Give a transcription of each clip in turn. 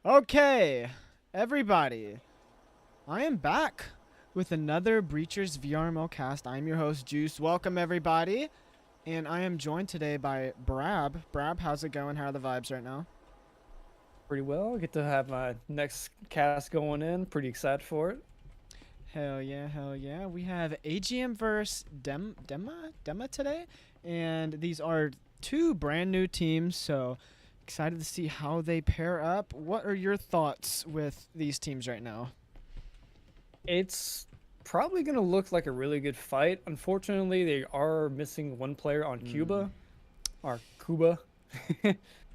Okay, everybody, I am back with another Breachers VRML cast. I'm your host, Juice. Welcome, everybody. And I am joined today by Brab. Brab, how's it going? How are the vibes right now? Pretty well. I get to have my next cast going in. Pretty excited for it. Hell yeah, hell yeah. We have AGM versus DEMA today. And these are two brand new teams, so excited to see how they pair up. What are your thoughts with these teams right now? It's probably going to look like a really good fight. Unfortunately, they are missing one player on Cuba, or Cuba.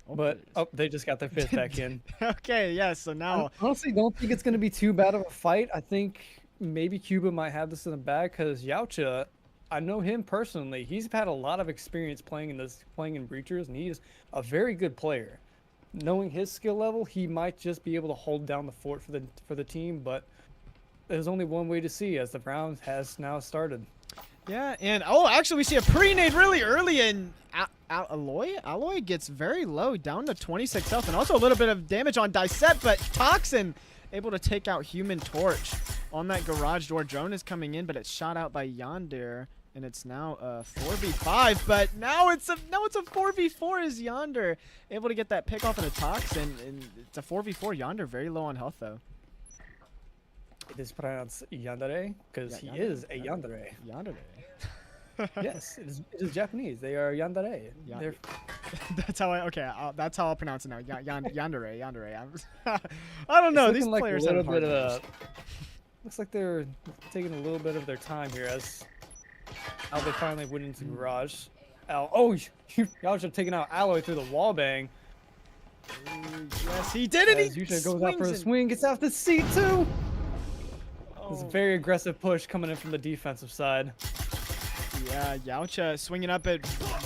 But they just got their fifth back in. Okay, yeah, so now I honestly don't think it's going to be too bad of a fight. I think maybe Cuba might have this in the bag because Yaocha, I know him personally. He's had a lot of experience playing in Breachers, and he's a very good player. Knowing his skill level, he might just be able to hold down the fort for the team, but there's only one way to see as the round has now started. Yeah, and actually we see a pre-nade really early, and Alloy gets very low, down to 26 health, and also a little bit of damage on Dissect, but Toxin able to take out Human Torch on that garage door. Drone is coming in, but it's shot out by Yonder, and it's now a 4v5, but now it's a 4v4 as Yonder able to get that pick off of the Toxin, and it's a 4v4. Yonder very low on health though. It is pronounced Yandere because he is a Yandere. Yandere. Yes, it is Japanese. They are Yandere. That's how that's how I'll pronounce it now. Yandere. I don't know. These like players a little have hard bit of. names. Looks like they're taking a little bit of their time here as how they finally went into the garage. Y'all should have taken out Alloy through the wall bang. Yes, he did it. He goes out for a swing, gets off the seat too. It's a very aggressive push coming in from the defensive side. Yeah, Yaocha swinging up at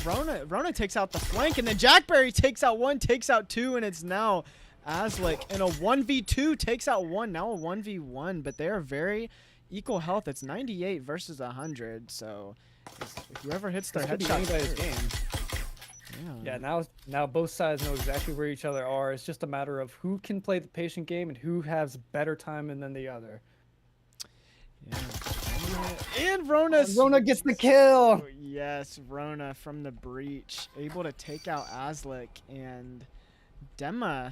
Rona. Rona takes out the flank, and then Jackberry takes out one, takes out two, and it's now Azlik in a 1v2 takes out one. Now a 1v1, but they are very equal health. It's 98 versus 100, so whoever hits their headshot anybody's game. Yeah, now both sides know exactly where each other are. It's just a matter of who can play the patient game and who has better timing than the other. Yeah. And Rona gets the kill. Yes, Rona from the breach able to take out Azlik, and DEMA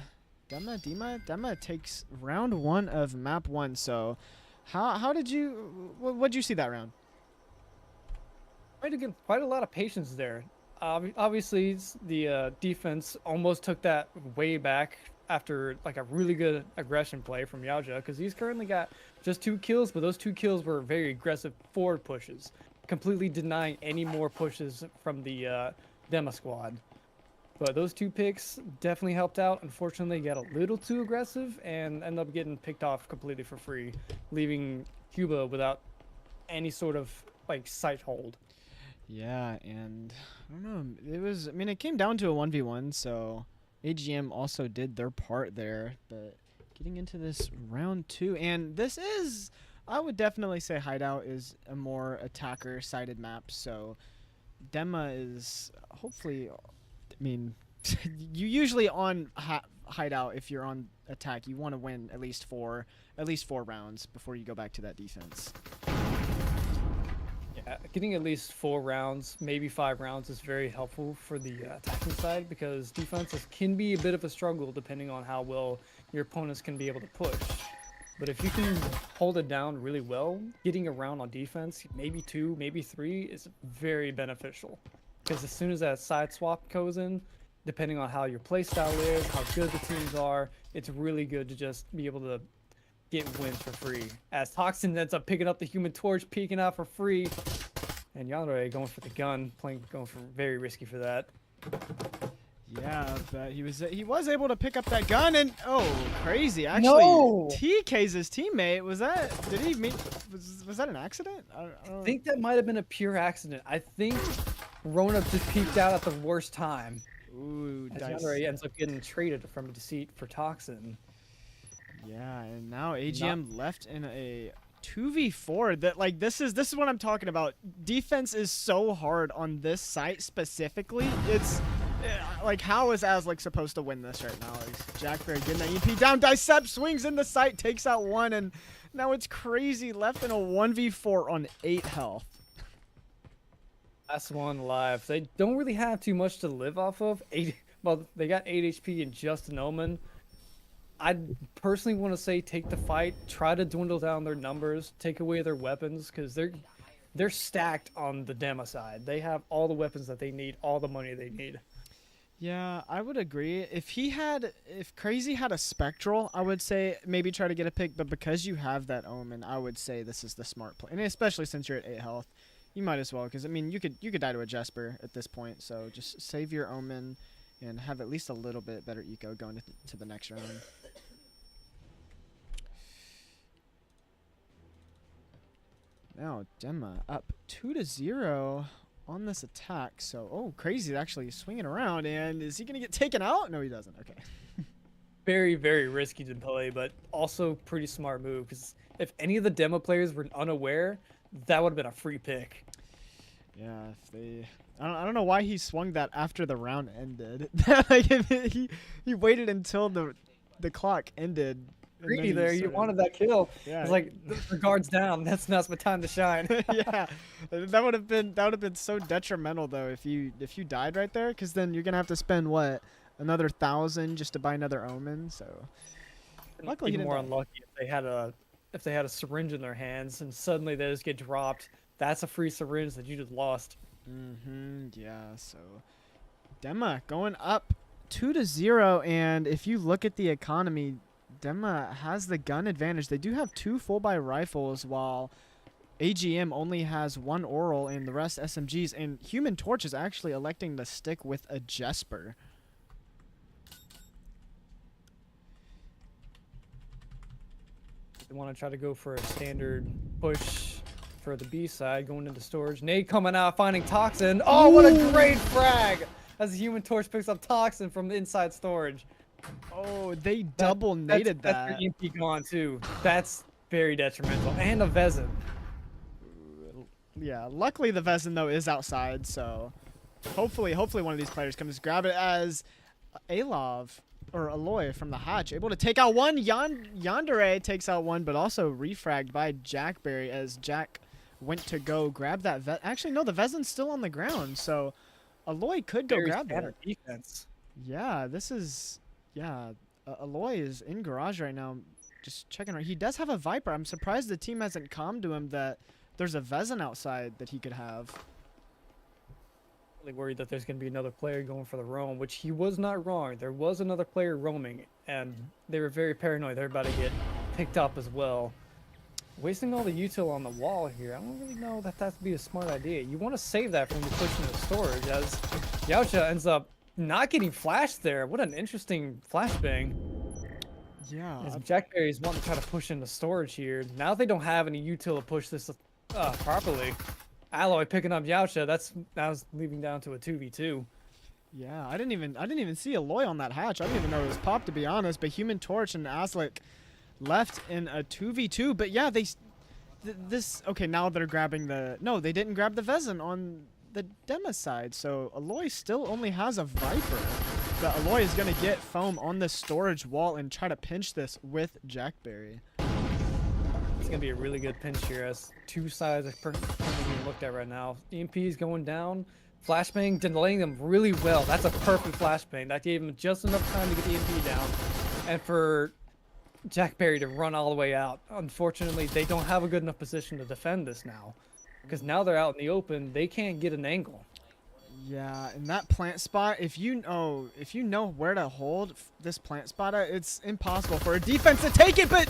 takes round one of map one. So how did you what did you see that round? Quite a lot of patience there. Obviously the defense almost took that way back after like a really good aggression play from Yaocha, because he's currently got just 2 kills, but those 2 kills were very aggressive forward pushes, completely denying any more pushes from the DEMA squad. But those 2 picks definitely helped out. Unfortunately, got a little too aggressive and ended up getting picked off completely for free, leaving Cuba without any sort of like sight hold. Yeah, and I don't know. It came down to a 1v1, so AGM also did their part there, but getting into this round 2, and this is, I would definitely say Hideout is a more attacker-sided map, so DEMA is hopefully, you usually on Hideout, if you're on attack, you want to win at least four rounds before you go back to that defense. Getting at least 4 rounds, maybe 5 rounds is very helpful for the attacking side, because defenses can be a bit of a struggle depending on how well your opponents can be able to push. But if you can hold it down really well, getting around on defense, maybe 2, maybe 3 is very beneficial. Because as soon as that side swap goes in, depending on how your playstyle is, how good the teams are, it's really good to just be able to get wins for free. As Toxin ends up picking up the Human Torch, peeking out for free, and Yandere going for the gun, going for very risky for that. Yeah, but he was able to pick up that gun, and crazy! Actually, no! TK's his teammate. Was that an accident? I think that might have been a pure accident. I think Rona just peeked out at the worst time. Ooh, Yandere ends up getting traded from Deceit for Toxin. Yeah, and now AGM left in a 2v4. That this is what I'm talking about. Defense is so hard on this site specifically. like, how is Aslick supposed to win this right now? Is Jackberry getting that EMP down? Dicep swings in the sight, takes out one, and now it's Crazy left in a 1v4 on 8 health. Last one alive. They don't really have too much to live off of. Well, they got 8 HP and just an Omen. I personally want to say take the fight, try to dwindle down their numbers, take away their weapons, because they're stacked on the DEMA side. They have all the weapons that they need, all the money they need. Yeah, I would agree. If Crazy had a Spectral, I would say maybe try to get a pick, but because you have that Omen, I would say this is the smart play. And especially since you're at 8 health, you might as well, because I mean, you could die to a Jesper at this point, so just save your Omen and have at least a little bit better eco going to the next round. Now DEMA up 2-0 on this attack. So, oh, Crazy is actually swinging around, and is he gonna get taken out? No, he doesn't. Okay. Very, very risky to play, but also pretty smart move, because if any of the DEMA players were unaware, that would have been a free pick. Yeah, if they, I don't know why he swung that after the round ended. Like, he waited until the clock ended. Greedy there, you wanted that kill. Yeah, it's like the guard's down. That's my time to shine. Yeah, that would have been so detrimental though if you died right there, because then you're gonna have to spend what, another 1,000 just to buy another Omen. So luckily even more unlucky if they had a syringe in their hands and suddenly they just get dropped. That's a free syringe that you just lost. Yeah. So DEMA going up 2-0, and if you look at the economy, DEMA has the gun advantage. They do have 2 full buy rifles, while AGM only has 1 oral and the rest SMGs. And Human Torch is actually electing to stick with a Jesper. They want to try to go for a standard push for the B side, going into storage. Nade coming out, finding Toxin. Oh, what a great frag! As the Human Torch picks up Toxin from the inside storage. Oh, they double naded that. That's their EMP gone too. That's very detrimental. And a Vezin. Yeah, luckily the Vezin though is outside, so hopefully one of these players comes grab it, as Alov or Aloy from the hatch able to take out one. Yandere takes out one, but also refragged by Jackberry as Jack went to go grab that Actually, no, the Vezin's still on the ground, so Aloy could go grab that. Defense. Yeah, this is... Yeah, Aloy is in garage right now, just checking. He does have a Viper. I'm surprised the team hasn't calmed to him that there's a Vezin outside that he could have. Really worried that there's going to be another player going for the roam, which he was not wrong. There was another player roaming, and they were very paranoid. They're about to get picked up as well. Wasting all the util on the wall here, I don't really know that that'd be a smart idea. You want to save that from the push into storage, as Yaocha ends up not getting flashed there. What an interesting flashbang. Yeah. As Jackberry's wanting to try to push into storage here. Now they don't have any util to push this properly. Alloy picking up Yaocha. That was leaving down to a 2v2. Yeah, I didn't even see Aloy on that hatch. I didn't even know it was popped, to be honest. But Human Torch and Aslick left in a 2v2. But yeah, okay, now they're grabbing the... No, they didn't grab the Vezin on the DEMA side, so Aloy still only has a Viper. But Aloy is going to get foam on the storage wall and try to pinch this with Jackberry. It's going to be a really good pinch here, as 2 sides are being looked at right now. EMP is going down. Flashbang delaying them really well. That's a perfect flashbang. That gave him just enough time to get the EMP down, and for Jackberry to run all the way out. Unfortunately, they don't have a good enough position to defend this now, because now they're out in the open. They can't get an angle. Yeah, in that plant spot, if you know where to hold this plant spot at, it's impossible for a defense to take it. But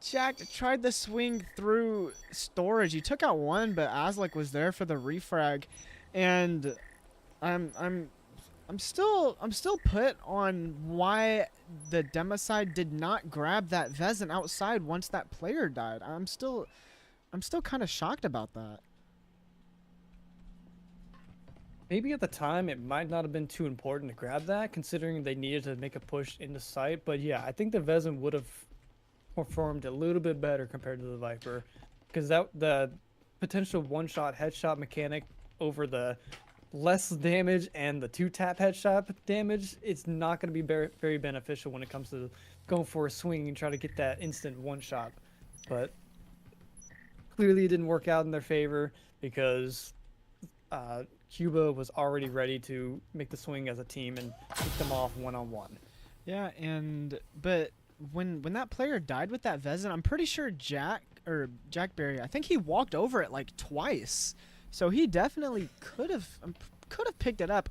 Jack tried to swing through storage. He took out one, but Aslick was there for the refrag, and I'm still put on why the DEMA side did not grab that Vezin outside once that player died. I'm still kind of shocked about that. Maybe at the time it might not have been too important to grab that, considering they needed to make a push into sight. But yeah, I think the Vezin would have performed a little bit better compared to the Viper, because the potential one-shot headshot mechanic over the less damage and the 2-tap headshot damage, it's not going to be very beneficial when it comes to going for a swing and try to get that instant one-shot. But clearly it didn't work out in their favor because Cuba was already ready to make the swing as a team and pick them off one-on-one. Yeah, but when that player died with that Vezin, I'm pretty sure Jackberry, I think he walked over it like twice. So he definitely could have picked it up.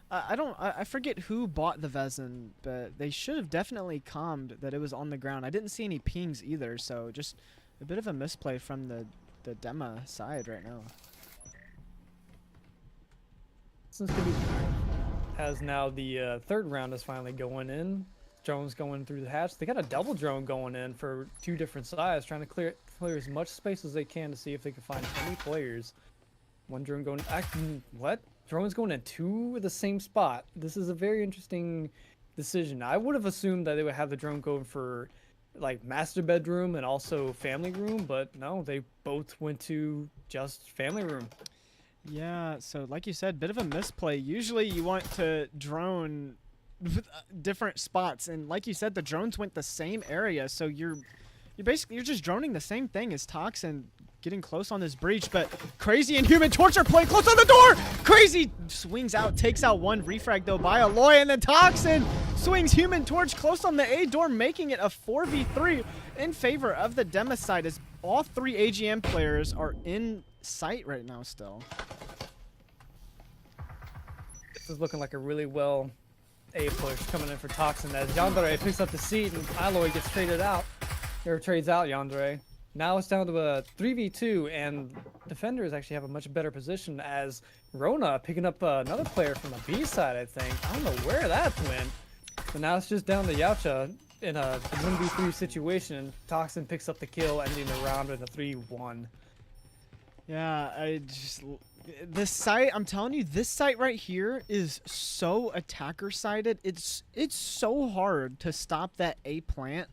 I forget who bought the Vezin, but they should have definitely calmed that it was on the ground. I didn't see any pings either, so just a bit of a misplay from the DEMA side right now. Since as now the third round is finally going in. Drones going through the hatch. They got a double drone going in for 2 different sides, trying to clear as much space as they can to see if they can find any players. One drone going. What? Drones going in 2 at the same spot. This is a very interesting decision. I would have assumed that they would have the drone going for like master bedroom and also family room, but no, they both went to just family room. Yeah, so like you said, bit of a misplay. Usually you want to drone different spots, and like you said, the drones went the same area, so you're just droning the same thing as Toxin, getting close on this breach. But Crazy and Human Torch are playing close on the door. Crazy swings out, takes out one refrag though by Aloy, and then Toxin swings Human Torch close on the A door, making it a 4v3 in favor of the DEMA side, as all 3 AGM players are in sight right now still. This is looking like a really well A push coming in for Toxin as Yandere picks up the seat and Aloy gets trades out Yandere. Now it's down to a 3v2, and defenders actually have a much better position as Rona picking up another player from the B side, I think. I don't know where that went. But now it's just down to Yacha in a 1v3 situation. Toxin picks up the kill, ending the round with a 3-1. Yeah, this site, I'm telling you, this site right here is so attacker sided. It's so hard to stop that A plant.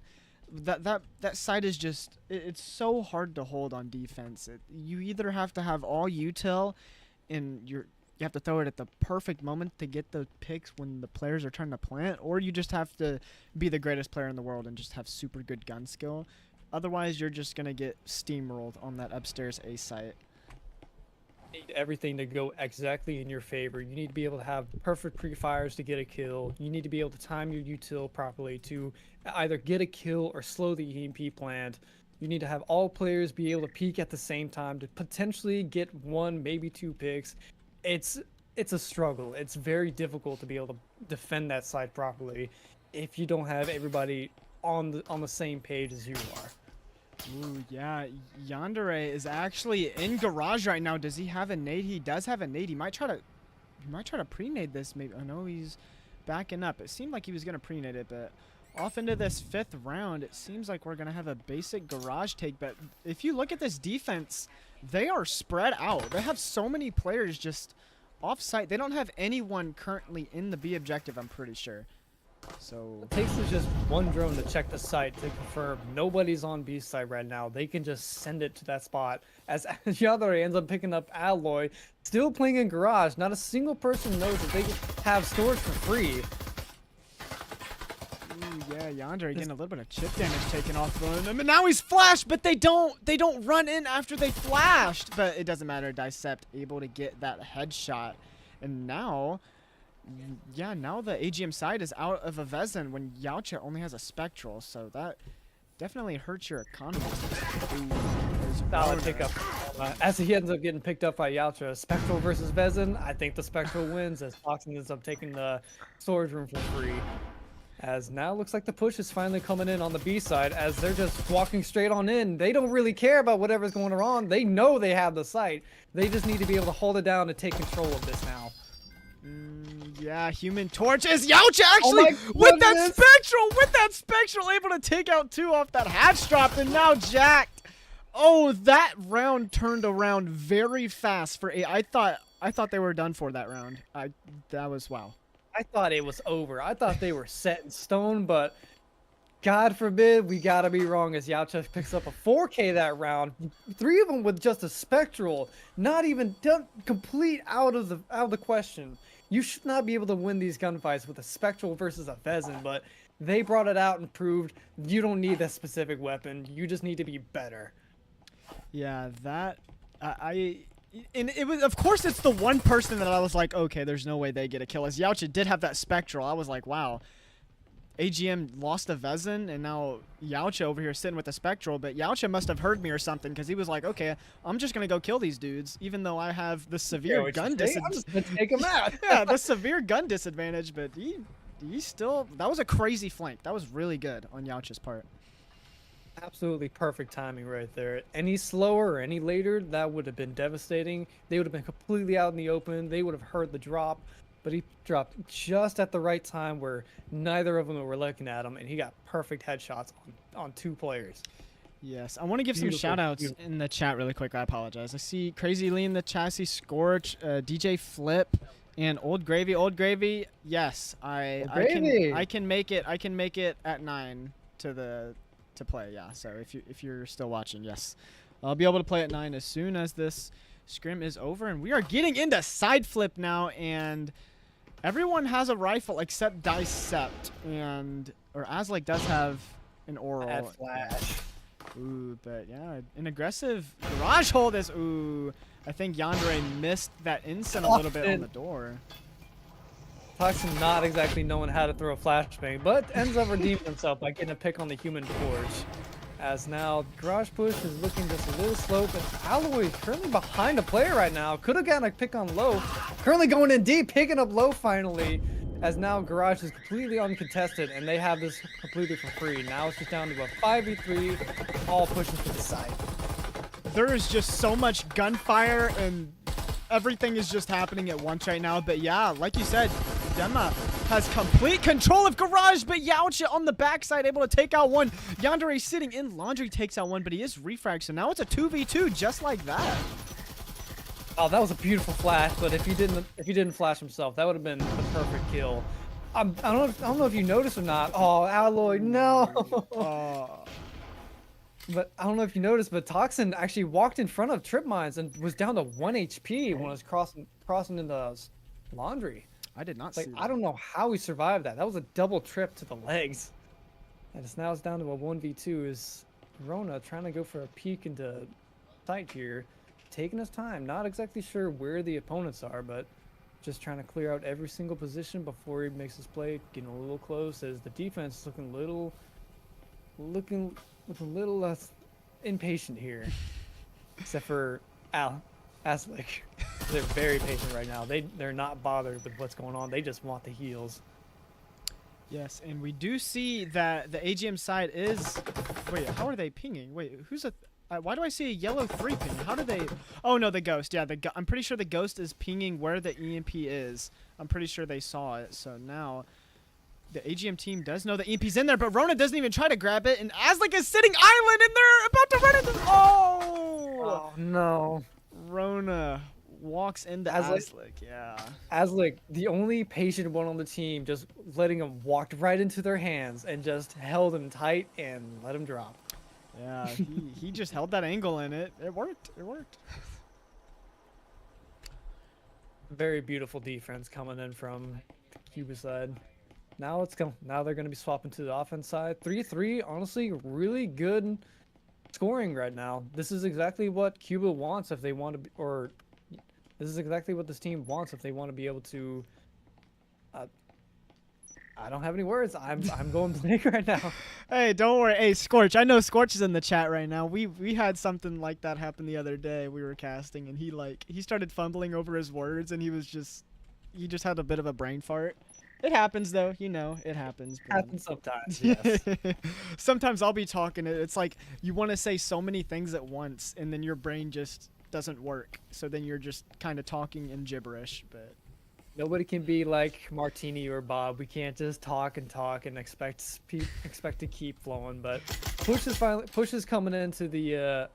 That site is just, it's so hard to hold on defense. You either have to have all util, and you have to throw it at the perfect moment to get the picks when the players are trying to plant, or you just have to be the greatest player in the world and just have super good gun skill. Otherwise, you're just gonna get steamrolled on that upstairs A site. Need everything to go exactly in your favor. You need to be able to have perfect pre-fires to get a kill. You need to be able to time your util properly to either get a kill or slow the EMP plant. You need to have all players be able to peek at the same time to potentially get 1, maybe 2 picks. It's a struggle. It's very difficult to be able to defend that side properly if you don't have everybody on the same page as you are. Ooh, yeah, Yandere is actually in garage right now. Does he have a nade? He does have a nade. He might try to pre-nade this. Maybe. I know he's backing up. It seemed like he was gonna pre-nade it, but off into this 5th round, it seems like we're gonna have a basic garage take. But if you look at this defense, they are spread out. They have so many players just off-site. They don't have anyone currently in the B objective, I'm pretty sure. So it takes just 1 drone to check the site to confirm nobody's on B side right now. They can just send it to that spot. As Yandere ends up picking up Alloy, still playing in garage. Not a single person knows that they have storage for free. Ooh, yeah, Yandere getting a little bit of chip damage taken off of him, and now he's flashed. But they don't run in after they flashed. But it doesn't matter. Decept able to get that headshot, and now. Yeah, now the AGM side is out of a Vezin when Yaocha only has a Spectral, so that definitely hurts your economy. Solid pickup. As he ends up getting picked up by Yaocha, Spectral versus Vezin, I think the Spectral wins as Toxin ends up taking the storage room for free. As now looks like the push is finally coming in on the B side as they're just walking straight on in. They don't really care about whatever's going on. They know they have the site. They just need to be able to hold it down and take control of this now. Yeah, Human Torch is Yaocha actually with that spectral able to take out 2 off that hatch drop, and now jacked. Oh, that round turned around very fast for A. I thought they were done for that round. That was wow. I thought it was over. I thought they were set in stone, but God forbid we gotta be wrong as Yacha picks up a 4K that round. 3 of them with just a spectral, not even done, complete out of the question. You should not be able to win these gunfights with a spectral versus a pheasant, but they brought it out and proved you don't need that specific weapon. You just need to be better. Yeah, that and it was, of course, it's the one person that I was like, okay, there's no way they get a kill. As Yacha did have that spectral, I was like, wow. AGM lost a Vezin, and now Yacha over here sitting with the spectral, but Yacha must have heard me or something, because he was like, okay, I'm just going to go kill these dudes, even though I have the severe gun disadvantage. I'm just going to take them out. Yeah, the severe gun disadvantage, but he still, that was a crazy flank. That was really good on Yacha's part. Absolutely perfect timing right there. Any slower or any later, that would have been devastating. They would have been completely out in the open. They would have heard the drop. But he dropped just at the right time where neither of them were looking at him, and he got perfect headshots on 2 players. Yes, I want to give some shout-outs in the chat really quick. I apologize. I see Crazy Lee in the chassis, Scorch, DJ Flip, and Old Gravy. Old Gravy, yes, I can make it. I can make it at 9 to play. Yeah, so if you're still watching, yes, I'll be able to play at 9 as soon as this scrim is over, and we are getting into side flip now, and everyone has a rifle except Dissect, or Azlik does have an oral. Add flash. Ooh, but yeah, an aggressive garage hold is, ooh, I think Yandere missed that instant a little bit on the door. Toxin not exactly knowing how to throw a flashbang, but ends up redeeming himself by getting a pick on the human torch. As now, Garage Push is looking just a little slow, but Alloy currently behind a player right now. Could have gotten a pick on low. Currently going in deep, picking up low finally. As now Garage is completely uncontested, and they have this completely for free. Now it's just down to a 5v3, all pushing to the side. There is just so much gunfire, and everything is just happening at once right now. But yeah, like you said, DEMA has complete control of Garage, but Yacha on the backside able to take out one. Yandere sitting in Laundry takes out one, but he is refragged, so now it's a 2v2 just like that. Oh, that was a beautiful flash, but if he didn't flash himself, that would have been the perfect kill. I don't know if you noticed or not. Oh, Alloy, no. But I don't know if you noticed, but Toxin actually walked in front of Trip Mines and was down to 1 HP when it was crossing into Laundry. I did not see that. I don't know how he survived that. That was a double trip to the legs. And it's down to a 1v2. Is Rona trying to go for a peek into sight here, taking his time. Not exactly sure where the opponents are, but just trying to clear out every single position before he makes his play. Getting a little close as the defense is looking a little less impatient here, except for Azlik. They're very patient right now. They're not bothered with what's going on. They just want the heals. Yes, and we do see that the AGM side is. Wait, how are they pinging? Wait, who's a? Why do I see a yellow 3 ping? How do they? Oh no, the ghost. Yeah, I'm pretty sure the ghost is pinging where the EMP is. I'm pretty sure they saw it. So now, the AGM team does know the EMP's in there, but Rona doesn't even try to grab it, and Azlik is sitting island, and they're about to run into. Oh no! Rona walks into Azlik. Yeah. Azlik, the only patient one on the team, just letting him walk right into their hands and just held him tight and let him drop. Yeah, he just held that angle in it. It worked. It worked. Very beautiful defense coming in from the Cuba side. Now they're going to be swapping to the offense side. 3-3, honestly, really good scoring right now. This is exactly what Cuba wants if they want to, or this is exactly what this team wants if they want to be able to. I don't have any words. I'm going blank right now. Hey, don't worry. Hey, Scorch. I know Scorch is in the chat right now. We had something like that happen the other day. We were casting, and he started fumbling over his words, and he just had a bit of a brain fart. It happens though, it happens. Happens sometimes, yes. Sometimes I'll be talking. It's like you want to say so many things at once, and then your brain just doesn't work. So then you're just kind of talking in gibberish, but. Nobody can be like Martini or Bob. We can't just talk and expect to keep flowing. But push is coming into the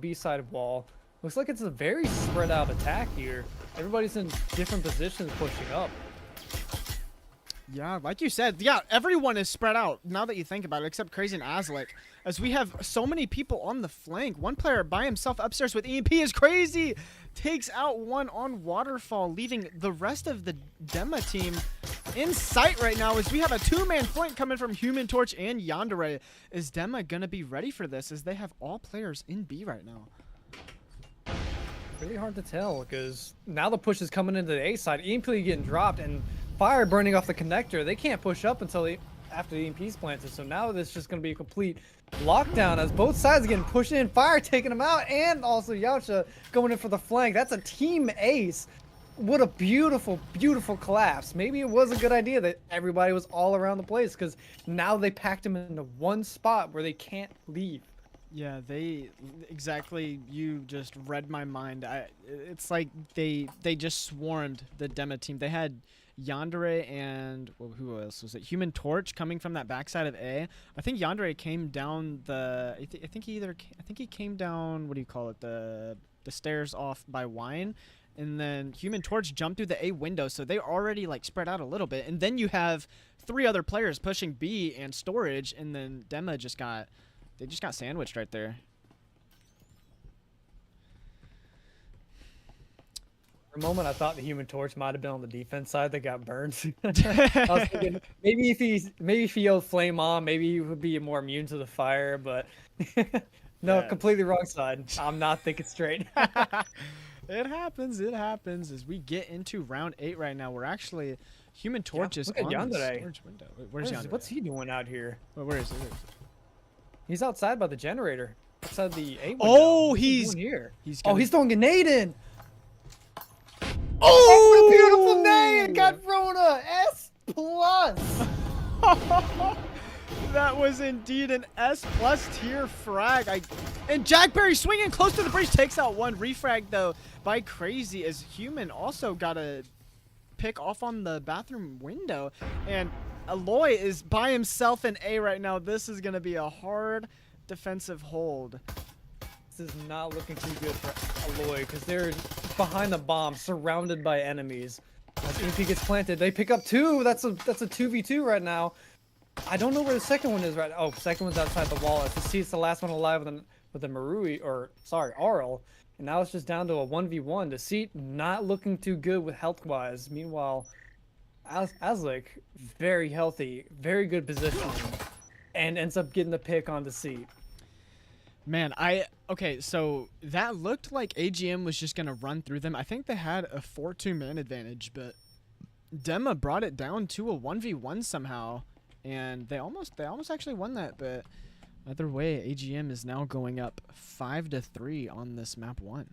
B side of wall. Looks like it's a very spread out attack here. Everybody's in different positions pushing up. Yeah, like you said, yeah, everyone is spread out now that you think about it, except Crazy and Azlik, as we have so many people on the flank. One player by himself upstairs with EMP is Crazy. Takes out one on Waterfall, leaving the rest of the DEMA team in sight right now as we have a two-man flank coming from Human Torch and Yandere. Is DEMA going to be ready for this as they have all players in B right now? Really hard to tell because now the push is coming into the A side. EMP getting dropped and fire burning off the connector. They can't push up until after the EMP's planted. So now this is just going to be a complete lockdown as both sides are getting pushed in. Fire taking them out, and also Yautja going in for the flank. That's a team ace. What a beautiful, beautiful collapse. Maybe it was a good idea that everybody was all around the place because now they packed them into one spot where they can't leave. Yeah, exactly. You just read my mind. It's like they just swarmed the DEMA team. They had Yandere and who else was it? Human Torch coming from that backside of A. I think Yandere came down the. I think he came down. What do you call it? The stairs off by Wine, and then Human Torch jumped through the A window. So they already like spread out a little bit, and then you have 3 other players pushing B and storage, and then DEMA just got sandwiched right there. For a moment, I thought the Human Torch might have been on the defense side that got burned. I was thinking maybe if he yelled flame on, maybe he would be more immune to the fire. But no, Yeah. completely wrong side. I'm not thinking straight. It happens. It happens. As we get into round 8 right now, we're actually Human Torch is look at on the Yandere. storage window. Wait, where's Yandere? What's he doing out here? Where is it? He's outside by the generator. Outside the A window. Oh, What's he he's doing here. He's throwing a nade in. Oh, what a beautiful nade! It got thrown a S+. That was indeed an S+ tier frag. And Jackberry swinging close to the breach takes out one. Refrag though by Crazy as Human also got a pick off on the bathroom window, and Aloy is by himself in A right now. This is gonna be a hard defensive hold. This is not looking too good for Aloy because they're behind the bomb, surrounded by enemies. As EMP gets planted, they pick up 2. That's a 2v2 right now. I don't know where the second one is right now. Oh, second one's outside the wall. As you see, it's the last one alive with the Marui, or sorry, Arl. And now it's just down to a 1v1. The seat not looking too good with health-wise. Meanwhile, Azlik, very healthy, very good positioning, and ends up getting the pick on the seat. Man, okay, so that looked like AGM was just gonna run through them. I think they had a 4-2 man advantage, but DEMA brought it down to a 1v1 somehow, and they almost actually won that. But either way, AGM is now going up 5-3 on this map 1.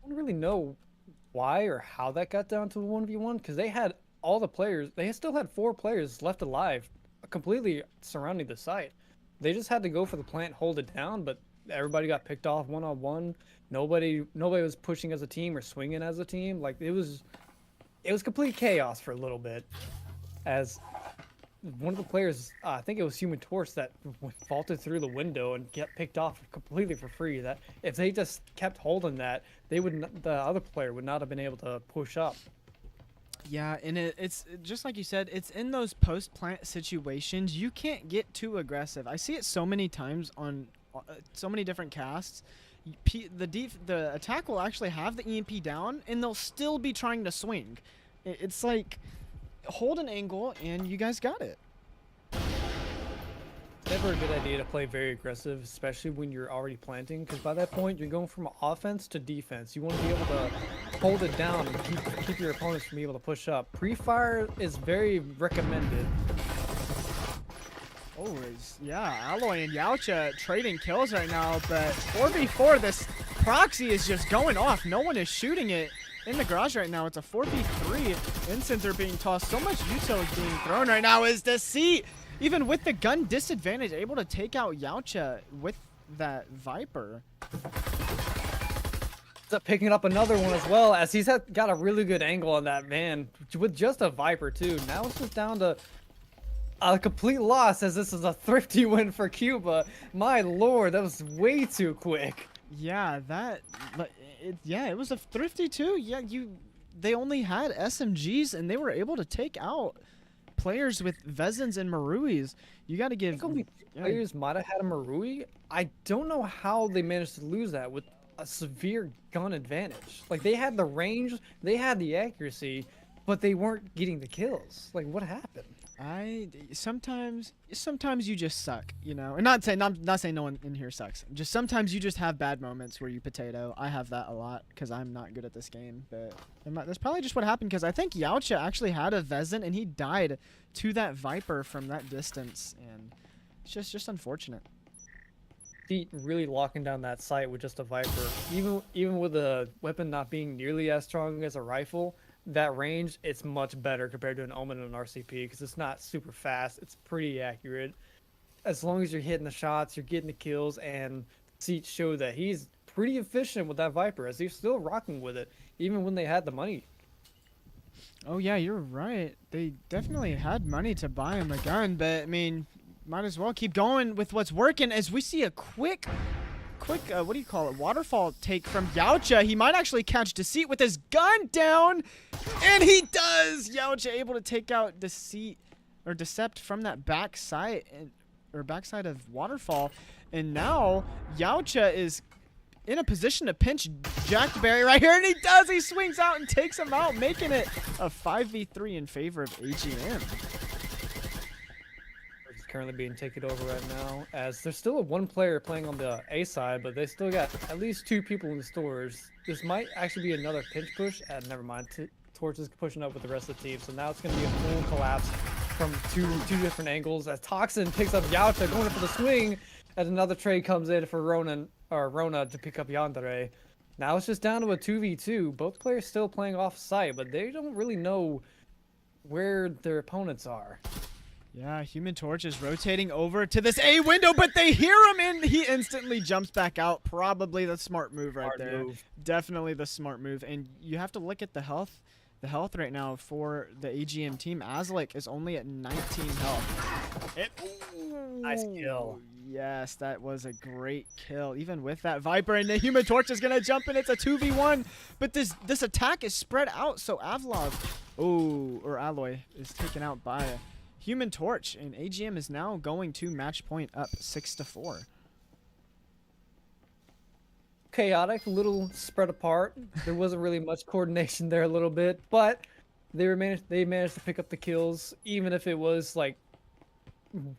I don't really know why or how that got down to a 1v1 because they had all the players. They still had 4 players left alive, completely surrounding the site. They just had to go for the plant, hold it down, but everybody got picked off one-on-one. Nobody was pushing as a team or swinging as a team. Like it was complete chaos for a little bit. As one of the players, I think it was Human Torch, that vaulted through the window and get picked off completely for free. That if they just kept holding that, the other player would not have been able to push up. Yeah, and it's just like you said, it's in those post-plant situations, you can't get too aggressive. I see it so many times on so many different casts. The attack will actually have the EMP down, and they'll still be trying to swing. It's like, hold an angle, and you guys got it. Never a good idea to play very aggressive, especially when you're already planting, because by that point you're going from offense to defense. You want to be able to hold it down and keep your opponents from being able to push up. Pre-fire is very recommended. Oh, yeah, Alloy and Yautja trading kills right now, but 4v4, this proxy is just going off. No one is shooting it in the garage right now. It's a 4v3. Incense are being tossed. So much util is being thrown right now. Is Deceit, even with the gun disadvantage, able to take out Yautja with that Viper. Ends up picking up another one as well, as he's got a really good angle on that man with just a Viper too. Now it's just down to a complete loss, as this is a thrifty win for Cuba. My lord, that was way too quick. Yeah, it was a thrifty too. Yeah, they only had SMGs and they were able to take out players with Vezins and Maruis. You got to I give. think only players might have had a Marui. I don't know how they managed to lose that with a severe gun advantage. Like, they had the range, they had the accuracy, but they weren't getting the kills. Like, what happened? Sometimes you just suck, you know. And not saying no one in here sucks. Just sometimes you just have bad moments where you potato. I have that a lot because I'm not good at this game. But that's probably just what happened, because I think Yaocha actually had a Vezin and he died to that Viper from that distance, and it's just unfortunate. Feet really locking down that site with just a Viper. Even with a weapon not being nearly as strong as a rifle, that range, it's much better compared to an Omen and an RCP, because it's not super fast. It's pretty accurate. As long as you're hitting the shots, you're getting the kills, and Seats showed that he's pretty efficient with that Viper, as he's still rocking with it, even when they had the money. Oh yeah, you're right. They definitely had money to buy him a gun, but I mean, might as well keep going with what's working, as we see a quick what do you call it, waterfall take from Yaocha. He might actually catch Deceit with his gun down, and he does. Yaocha able to take out Decept from that backside of waterfall, and now Yaocha is in a position to pinch Jackberry right here, and he does. He swings out and takes him out, making it a 5v3 in favor of AGM. Currently being taken over right now, as there's still one player playing on the A side, but they still got at least 2 people in the stores. This might actually be another pinch push. Never mind. Torch is pushing up with the rest of the team, so now it's going to be a full collapse from two different angles, as Toxin picks up Yaocha going for the swing, as another trade comes in for Rona to pick up Yandere. Now it's just down to a 2v2. Both players still playing off site, but they don't really know where their opponents are. Yeah, Human Torch is rotating over to this A window, but they hear him and he instantly jumps back out. Probably the smart move right there. Definitely the smart move. And you have to look at the health right now for the AGM team. Azlik is only at 19 health. Nice kill. Yes, that was a great kill. Even with that Viper, and the Human Torch is going to jump in. It's a 2v1. But this attack is spread out, so Alloy is taken out by Human Torch, and AGM is now going to match point up 6-4. Chaotic, a little spread apart. There wasn't really much coordination there a little bit, but they managed to pick up the kills, even if it was like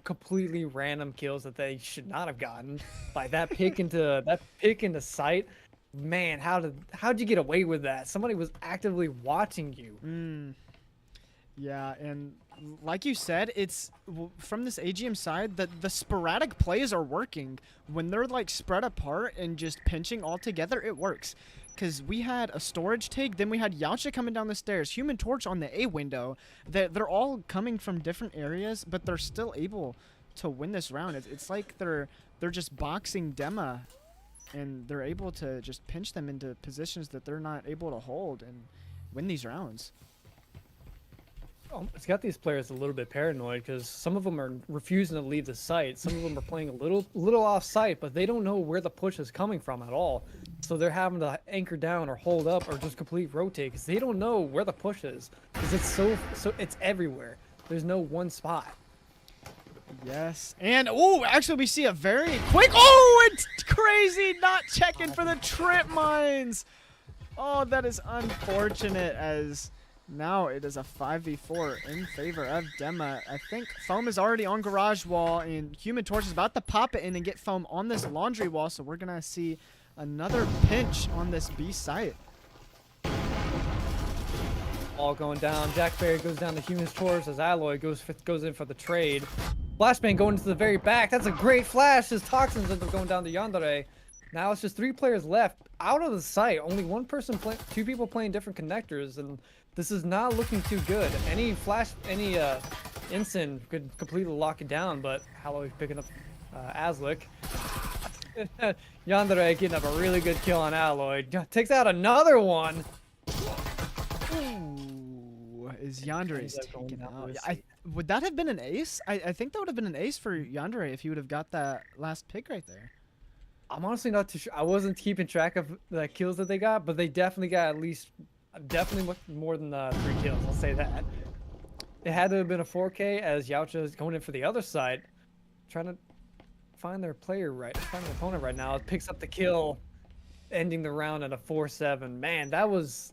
completely random kills that they should not have gotten. Like that pick into sight. Man, how'd you get away with that? Somebody was actively watching you. Yeah, and like you said, it's from this AGM side that the sporadic plays are working. When they're like spread apart and just pinching all together, it works. Because we had a storage take, then we had Yaocha coming down the stairs, Human Torch on the A window. They're all coming from different areas, but they're still able to win this round. It's like they're just boxing DEMA, and they're able to just pinch them into positions that they're not able to hold and win these rounds. It's got these players a little bit paranoid, because some of them are refusing to leave the site. Some of them are playing a little off site, but they don't know where the push is coming from at all. So they're having to anchor down or hold up or just complete rotate, because they don't know where the push is, because it's so it's everywhere. There's no one spot. Yes, and actually we see a very quick. It's crazy not checking for the trip mines. Oh, that is unfortunate, as now it is a 5v4 in favor of DEMA. I think Foam is already on garage wall, and Human Torch is about to pop it in and get Foam on this laundry wall, so we're going to see another pinch on this B site. All going down. Jackberry goes down to Human Torch as Alloy goes in for the trade. Flashbang going into the very back. That's a great flash as Toxins ends up going down to Yandere. Now it's just 3 players left out of the site. Only one person two people playing different connectors, and this is not looking too good. Any Ensign could completely lock it down, but Alloy picking up Azlik. Yandere getting up a really good kill on Alloy. Takes out another one. Ooh, is Yandere's taken out? Would that have been an ace? I think that would have been an ace for Yandere if he would have got that last pick right there. I'm honestly not too sure. I wasn't keeping track of the kills that they got, but they definitely got at least Definitely more than 3 kills. I'll say that. It had to have been a 4K as Yaocha is going in for the other side, trying to find their opponent right now. It picks up the kill, ending the round at a 4-7. Man, that was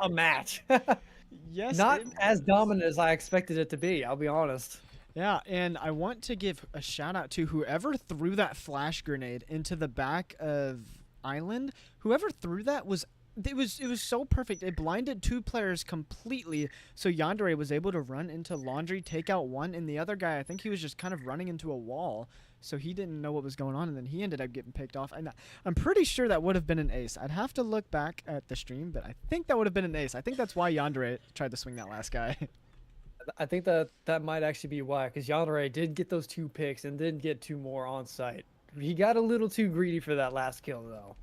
a match. Yes, Not as dominant as I expected it to be, I'll be honest. Yeah, and I want to give a shout out to whoever threw that flash grenade into the back of Island. Whoever threw that was so perfect. It blinded 2 players completely, so Yandere was able to run into Laundry, take out one, and the other guy, I think he was just kind of running into a wall, so he didn't know what was going on, and then he ended up getting picked off. And I'm pretty sure that would have been an ace. I'd have to look back at the stream, but I think that would have been an ace. I think that's why Yandere tried to swing that last guy. I think that might actually be why, because Yandere did get those 2 picks and did get 2 more on site. He got a little too greedy for that last kill, though.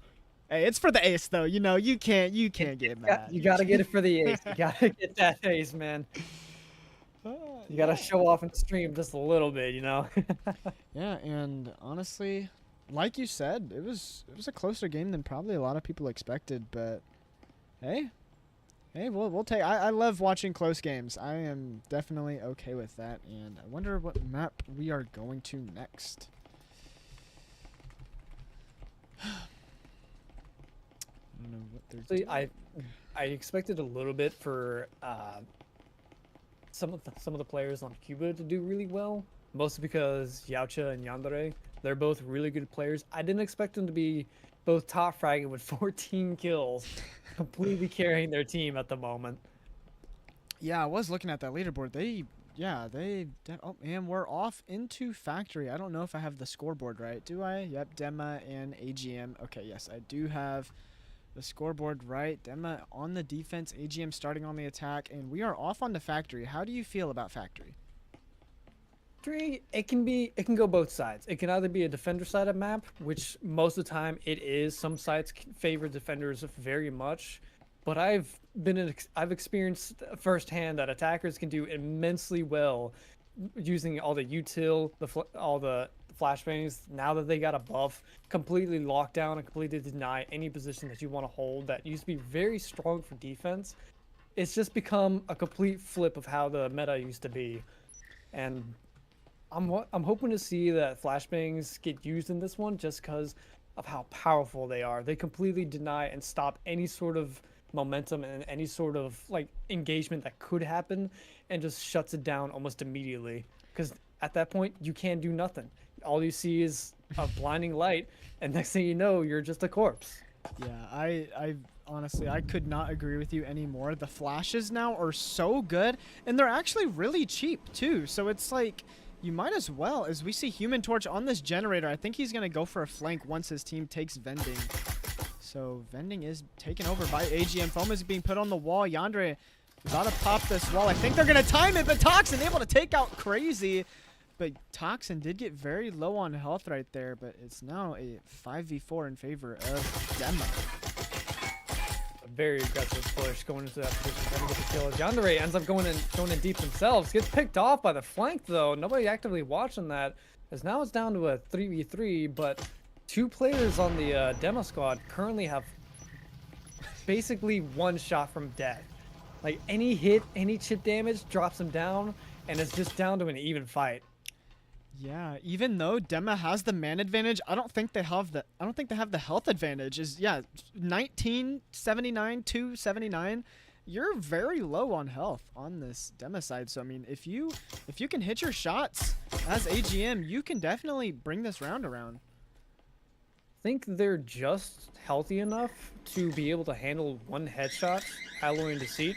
Hey, it's for the ace, though. You know, you can't get mad. You gotta get it for the ace. You gotta get that ace, man. You gotta show off and stream just a little bit, you know. Yeah, and honestly, like you said, it was a closer game than probably a lot of people expected. But hey, we'll take. I love watching close games. I am definitely okay with that. And I wonder what map we are going to next. I don't know what they're doing. I expected a little bit for some of the players on Cuba to do really well, mostly because Yaocha and Yandere, they're both really good players. I didn't expect them to be both top fragging with 14 kills, completely carrying their team at the moment. Yeah, I was looking at that leaderboard. Oh, and we're off into factory. I don't know if I have the scoreboard right. Do I? Yep, DEMA and AGM. Okay, yes, I do have the scoreboard right. DEMA on the defense, AGM starting on the attack, and we are off on the factory. How do you feel about factory? It can go both sides. It can either be a defender side of map, which most of the time it is. Some sides favor defenders very much, but I've experienced firsthand that attackers can do immensely well using all the util, all the flashbangs. Now that they got a buff, completely lock down and completely deny any position that you want to hold that used to be very strong for defense. It's just become a complete flip of how the meta used to be, and I'm hoping to see that flashbangs get used in this one just because of how powerful they are. They completely deny and stop any sort of momentum and any sort of like engagement that could happen, and just shuts it down almost immediately, because at that point you can't do nothing. All you see is a blinding light, and next thing you know, you're just a corpse. Yeah, I honestly, I could not agree with you anymore. The flashes now are so good, and they're actually really cheap too. So it's like, you might as well, as we see Human Torch on this generator. I think he's going to go for a flank once his team takes Vending. So Vending is taken over by AGM. Foam is being put on the wall. Yandere got to pop this wall. I think they're going to time it, but Toxin able to take out Crazy. But Toxin did get very low on health right there, but it's now a 5v4 in favor of DEMA. A very aggressive push going into that position, trying to get the kill. Yandere ends up going in deep themselves. Gets picked off by the flank though. Nobody actively watching that, as now it's down to a 3v3, but 2 players on the demo squad currently have basically 1 shot from death. Like any hit, any chip damage drops them down, and it's just down to an even fight. Yeah, even though DEMA has the man advantage, I don't think they have the health advantage. 1979, 279. You're very low on health on this DEMA side. So I mean, if you can hit your shots as AGM, you can definitely bring this round around. I think they're just healthy enough to be able to handle 1 headshot, Alloy and Deceit,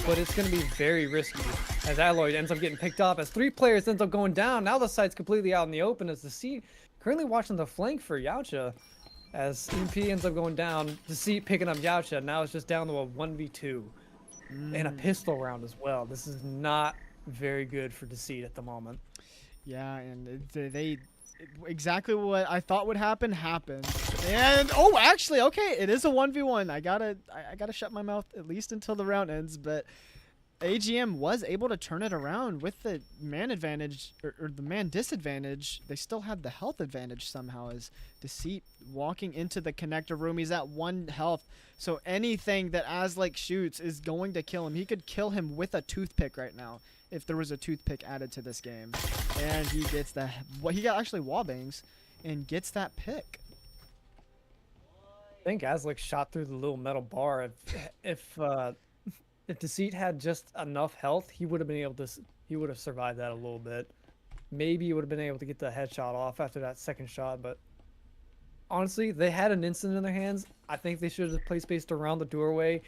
but it's going to be very risky, as Alloy ends up getting picked up, as 3 players ends up going down. Now the site's completely out in the open, as Deceit currently watching the flank for Yaocha, as EMP ends up going down, Deceit picking up Yaocha. Now it's just down to a 1v2 and a pistol round as well. This is not very good for Deceit at the moment. Yeah, and they exactly what I thought would happen happened. And oh, actually, okay, it is a 1v1. I gotta shut my mouth at least until the round ends. But AGM was able to turn it around with the man advantage or the man disadvantage. They still had the health advantage somehow as Deceit walking into the connector room. He's at 1 health. So anything that Azlik shoots is going to kill him. He could kill him with a toothpick right now if there was a toothpick added to this game. And he gets the... Well, he got actually wallbangs and gets that pick. I think Azlik shot through the little metal bar. If Deceit had just enough health, he would have been able to. He would have survived that a little bit. Maybe he would have been able to get the headshot off after that second shot. But honestly, they had an instant in their hands. I think they should have placed spaced around the doorway,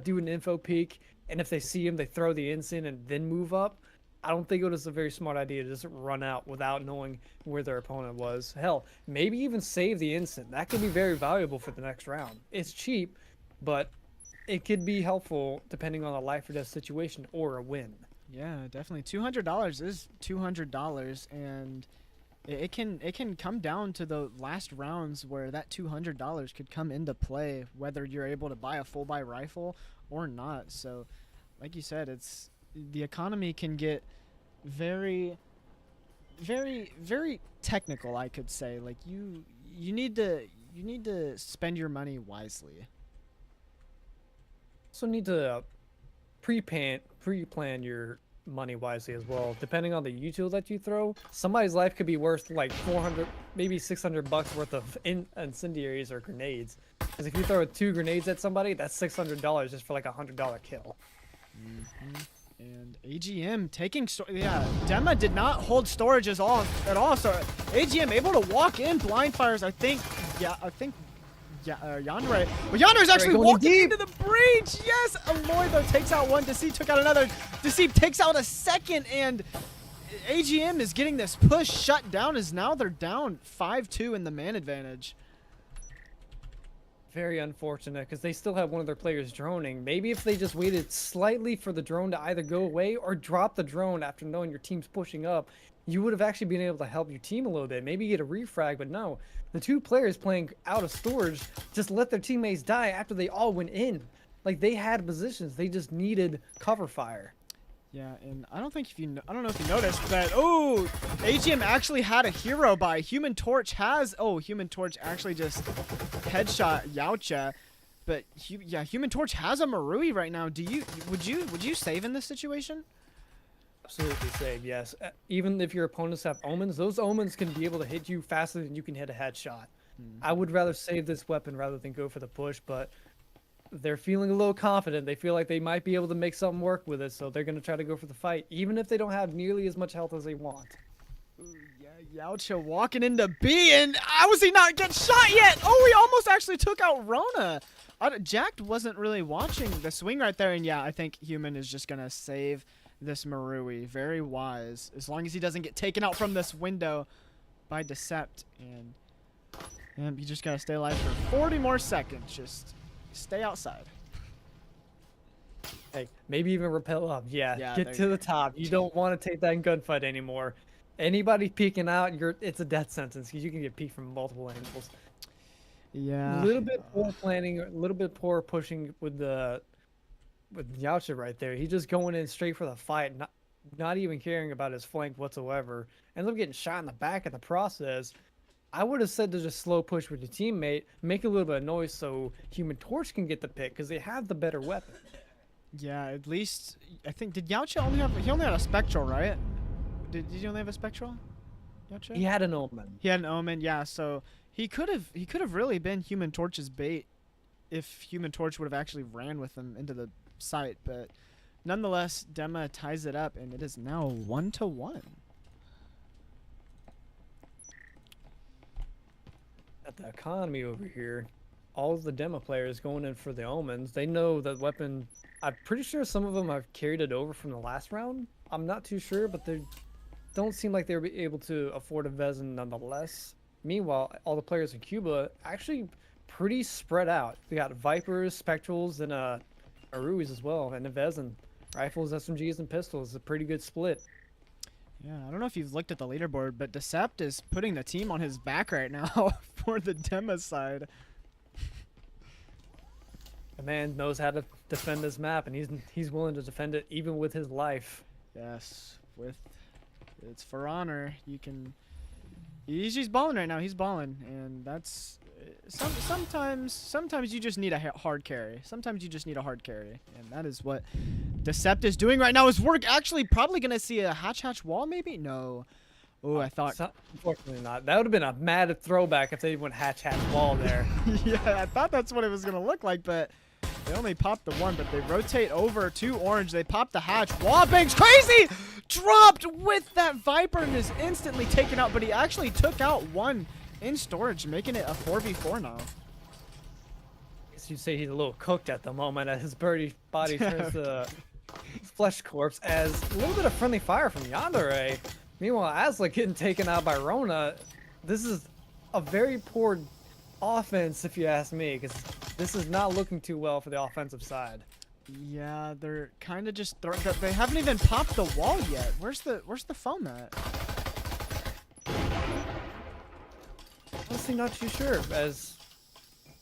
do an info peek, and if they see him, they throw the instant and then move up. I don't think it was a very smart idea to just run out without knowing where their opponent was. Hell, maybe even save the instant. That could be very valuable for the next round. It's cheap, but it could be helpful depending on a life or death situation or a win. Yeah, definitely. $200 is $200, and it can come down to the last rounds where that $200 could come into play, whether you're able to buy a full buy rifle or not. So, like you said, it's the economy can get very, very, very technical. I could say, like you need to spend your money wisely. Also need to pre-plan your money wisely as well. Depending on the util that you throw, somebody's life could be worth like 400, maybe 600 bucks worth of incendiaries or grenades. Because if you throw 2 grenades at somebody, that's $600 just for like $100 kill. And AGM taking DEMA did not hold storage at all. So AGM able to walk in blind fires. I think Yandere. But Yandere's actually walking into the breach. Yes, Aloy though takes out one. Deceit took out another. Deceit takes out a second, and AGM is getting this push shut down. As now they're down 5-2 in the man advantage. Very unfortunate because they still have one of their players droning. Maybe if they just waited slightly for the drone to either go away or drop the drone after knowing your team's pushing up, you would have actually been able to help your team a little bit. Maybe get a refrag, but no. The 2 players playing out of storage just let their teammates die after they all went in. Like, they had positions. They just needed cover fire. Yeah, and I don't know if you noticed, but AGM actually had a hero buy. Human Torch actually just headshot Yaocha, but Human Torch has a Marui right now. Would you save in this situation? Absolutely save, yes. Even if your opponents have omens, those omens can be able to hit you faster than you can hit a headshot. I would rather save this weapon rather than go for the push, but they're feeling a little confident. They feel like they might be able to make something work with it, so they're going to try to go for the fight, even if they don't have nearly as much health as they want. Yeah, Yaocha walking into B, and how was he not get shot yet? Oh, he almost actually took out Rona. Jack wasn't really watching the swing right there, and yeah, I think Human is just going to save this Marui. Very wise, as long as he doesn't get taken out from this window by Decept, and you just got to stay alive for 40 more seconds. Just stay outside. Hey, maybe even rappel up. Yeah, get to the top. You don't want to take that gunfight anymore. Anybody peeking out, it's a death sentence because you can get peeked from multiple angles. Yeah. A little bit poor planning, a little bit poor pushing with Yaocha right there. He's just going in straight for the fight, not even caring about his flank whatsoever. Ends up getting shot in the back in the process. I would have said to just slow push with your teammate, make a little bit of noise so Human Torch can get the pick because they have the better weapon. Yeah, at least I think did Yaocha only had a spectral, right? Did he only have a spectral? Yaocha? He had an omen. He had an omen, yeah. So he could have really been Human Torch's bait if Human Torch would have actually ran with him into the site. But nonetheless, DEMA ties it up, and it is now 1-1. At the economy over here, all of the DEMA players going in for the omens. They know that weapon. I'm pretty sure some of them have carried it over from the last round. I'm not too sure, but they don't seem like they were able to afford a Vezin nonetheless. Meanwhile, all the players in Cuba actually pretty spread out. They got Vipers, Spectrals, and Aruis as well, and a Vezin. Rifles, SMGs, and pistols. A pretty good split. Yeah, I don't know if you've looked at the leaderboard, but Decept is putting the team on his back right now for the DEMA side. The man knows how to defend this map, and he's willing to defend it even with his life. Yes, it's for honor. You can. He's balling right now. He's balling, and that's sometimes you just need a hard carry. Sometimes you just need a hard carry, and that is what Decept is doing right now. Is we're actually probably gonna see a hatch wall, maybe? No. Oh, I thought. Unfortunately not. That would have been a mad throwback if they went hatch wall there. Yeah, I thought that's what it was gonna look like, but they only popped the one. But they rotate over to orange. They pop the hatch. Wallbang's crazy! Dropped with that Viper and is instantly taken out. But he actually took out one in storage, making it a 4v4 now. I guess you'd say he's a little cooked at the moment as his birdie body turns to flesh corpse. As a little bit of friendly fire from Yandere. Meanwhile, Asla getting taken out by Rona. This is a very poor offense, if you ask me, because this is not looking too well for the offensive side. Yeah, they're kind of just they haven't even popped the wall yet. Where's the foam at? Honestly, not too sure. As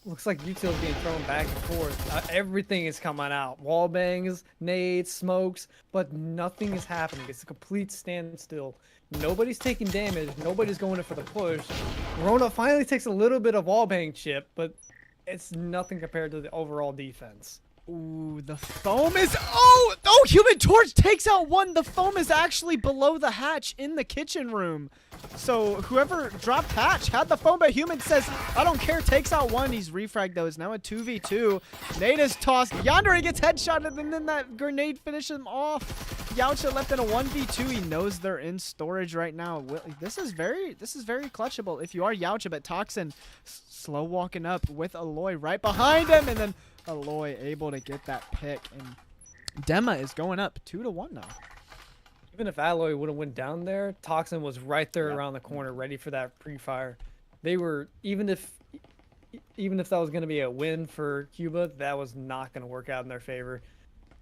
looks like util is being thrown back and forth. Everything is coming out. Wall bangs, nades, smokes, but nothing is happening. It's a complete standstill. Nobody's taking damage. Nobody's going in for the push. Rona finally takes a little bit of wall bang chip, but it's nothing compared to the overall defense. Ooh, the foam is... Oh, Human Torch takes out one. The foam is actually below the hatch in the kitchen room. So whoever dropped hatch had the foam, but Human says, I don't care, takes out one. He's refragged, though. It's now a 2v2. Nade is tossed. Yandere gets headshotted, and then that grenade finishes him off. Yautja left in a 1v2. He knows they're in storage right now. This is very clutchable if you are Yautja, but Toxin slow walking up with Aloy right behind him, and then Aloy able to get that pick, and DEMA is going up 2-1 now. Even if Aloy would have went down there, Toxin was right there around the corner, ready for that pre-fire. They were, even if that was going to be a win for Cuba, that was not going to work out in their favor.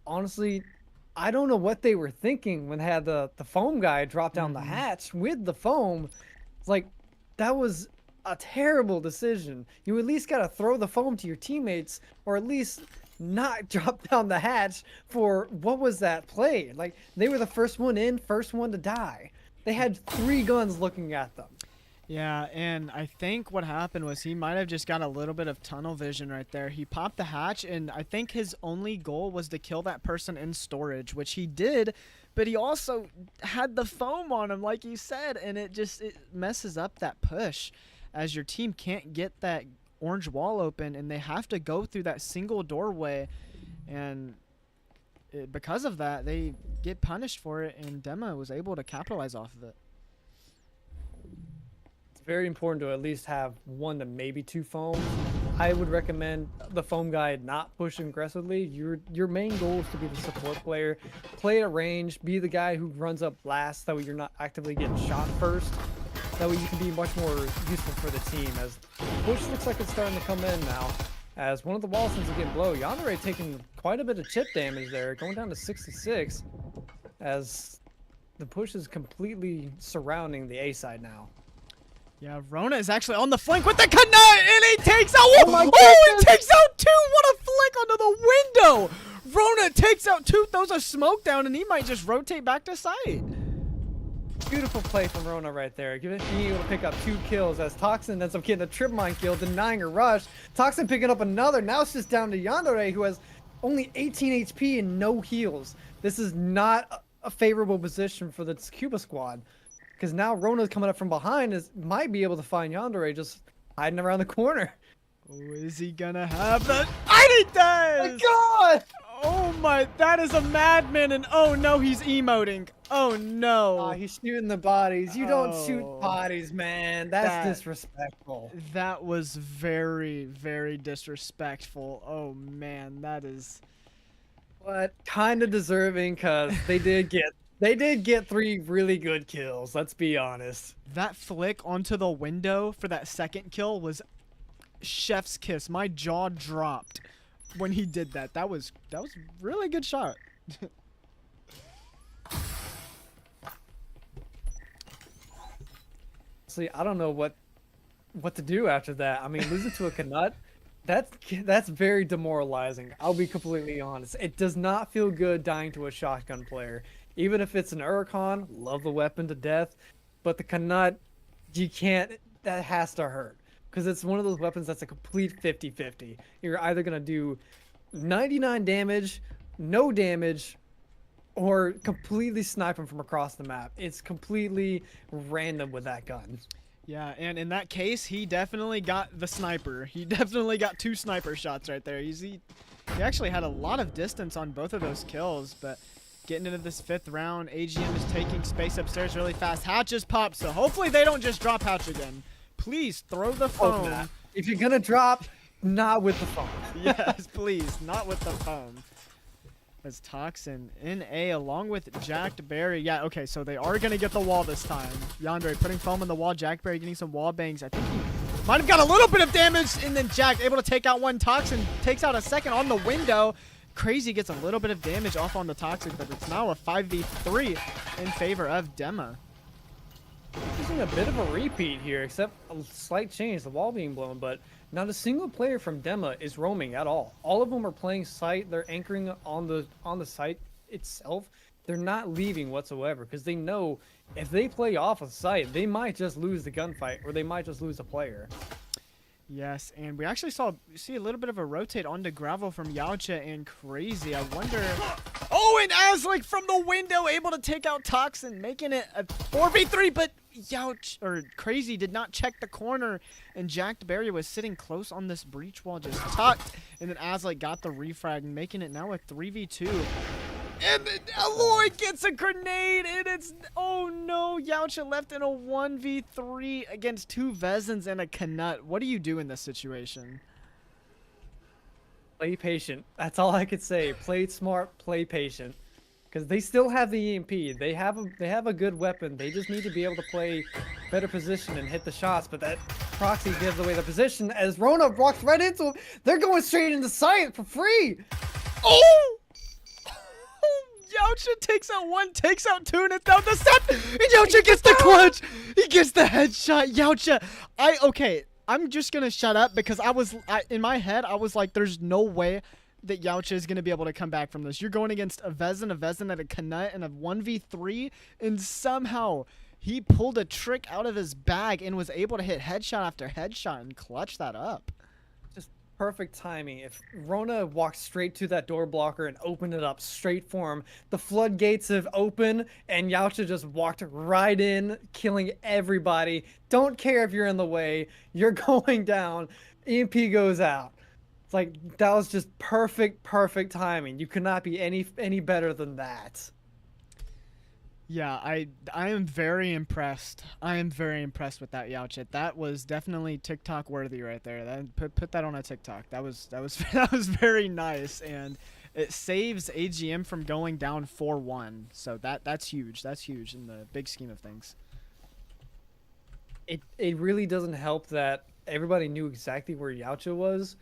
Honestly, I don't know what they were thinking when they had the foam guy drop down the hatch with the foam. It's like, that was a terrible decision. You at least got to throw the foam to your teammates, or at least not drop down the hatch for what was that play? Like, they were the first one in, first one to die. They had 3 guns looking at them. Yeah, and I think what happened was he might have just got a little bit of tunnel vision right there. He popped the hatch, and I think his only goal was to kill that person in storage, which he did, but he also had the foam on him, like you said, and it messes up that push, as your team can't get that orange wall open, and they have to go through that single doorway, and because of that, they get punished for it, and DEMA was able to capitalize off of it. It's very important to at least have 1 to maybe 2 foams. I would recommend the foam guy not push aggressively. Your main goal is to be the support player. Play at range, be the guy who runs up last, that way you're not actively getting shot first. That way you can be much more useful for the team, as push looks like it's starting to come in now. As one of the wall sends again blow, Yandere taking quite a bit of chip damage there, going down to 66, as the push is completely surrounding the A side now. Yeah, Rona is actually on the flank with the Kanai, and he takes out one. He takes out 2. What a flick onto the window. Rona takes out 2, throws a smoke down, and he might just rotate back to site. Beautiful play from Rona right there, being able to pick up 2 kills, as Toxin ends up getting a trip mine kill, denying a rush. Toxin picking up another. Now it's just down to Yandere, who has only 18 HP and no heals. This is not a favorable position for the Cuba squad, because now Rona's coming up from behind, might be able to find Yandere just hiding around the corner. Oh, is he gonna have the... And he does! Oh my god! Oh my, that is a madman, and oh no, he's emoting. Oh no. He's shooting the bodies. You don't shoot bodies, man. That's disrespectful. That was very, very disrespectful. Oh man, that is... But kind of deserving, because they did get 3 really good kills, let's be honest. That flick onto the window for that second kill was chef's kiss. My jaw dropped when he did that. That was really good shot. See, I don't know what to do after that. I mean, losing to a Canut, That's very demoralizing. I'll be completely honest. It does not feel good dying to a shotgun player. Even if it's an Urcon, love the weapon to death, but the Kanut, you can't. That has to hurt because it's one of those weapons that's a complete 50-50. You're either gonna do 99 damage, no damage, or completely snipe him from across the map. It's completely random with that gun. Yeah, and in that case, he definitely got the sniper. He definitely got 2 sniper shots right there. He actually had a lot of distance on both of those kills, but getting into this 5th round, AGM is taking space upstairs really fast. Hatch just popped, so hopefully they don't just drop Hatch again. Please throw the phone. If you're gonna drop, not with the phone. Yes, please, not with the phone. As Toxin in A along with Jacked Berry. Yeah, okay, so they are going to get the wall this time. Yandere putting foam on the wall. Jacked Berry getting some wall bangs. I think he might have got a little bit of damage, and then Jack able to take out one Toxin. Takes out a second on the window. Crazy gets a little bit of damage off on the Toxic, but it's now a 5v3 in favor of DEMA. Using a bit of a repeat here, except a slight change, the wall being blown, but not a single player from DEMA is roaming at all. All of them are playing site. They're anchoring on the site itself. They're not leaving whatsoever because they know if they play off of site, they might just lose the gunfight or they might just lose a player. Yes, and we actually see a little bit of a rotate onto gravel from Yaocha and Crazy. I wonder. Oh, and Azlik from the window able to take out Toxin, making it a 4v3, but Crazy did not check the corner, and Jacked Berry was sitting close on this breach wall, just tucked, and then Azlik got the refrag, making it now a 3v2. And then Alloy gets a grenade, and it's, oh no, Yaocha left in a 1v3 against 2 Vezins and a Kanut. What do you do in this situation? Play patient. That's all I could say. Play smart, play patient. Because they still have the EMP. They have a good weapon. They just need to be able to play better position and hit the shots. But that proxy gives away the position as Rona walks right into him. They're going straight into sight for free. Oh! Yaocha takes out 1, takes out 2, and it's down to 7. And Yaocha gets the clutch. He gets the headshot. Yaocha, okay, I'm just gonna shut up because in my head I was like, there's no way that Yaocha is gonna be able to come back from this. You're going against a Vezin at a Kanut, and a 1v3, and somehow he pulled a trick out of his bag and was able to hit headshot after headshot and clutch that up. Perfect timing. If Rona walked straight to that door blocker and opened it up straight for him, the floodgates have opened and Yaocha just walked right in, killing everybody. Don't care if you're in the way. You're going down. EMP goes out. It's like, that was just perfect timing. You could not be any better than that. Yeah, I am very impressed. I am very impressed with that Yaocha. That was definitely TikTok worthy right there. That put that on a TikTok. That was that was very nice, and it saves AGM from going down 4-1. So that's huge. That's huge in the big scheme of things. It really doesn't help that everybody knew exactly where Yaocha was.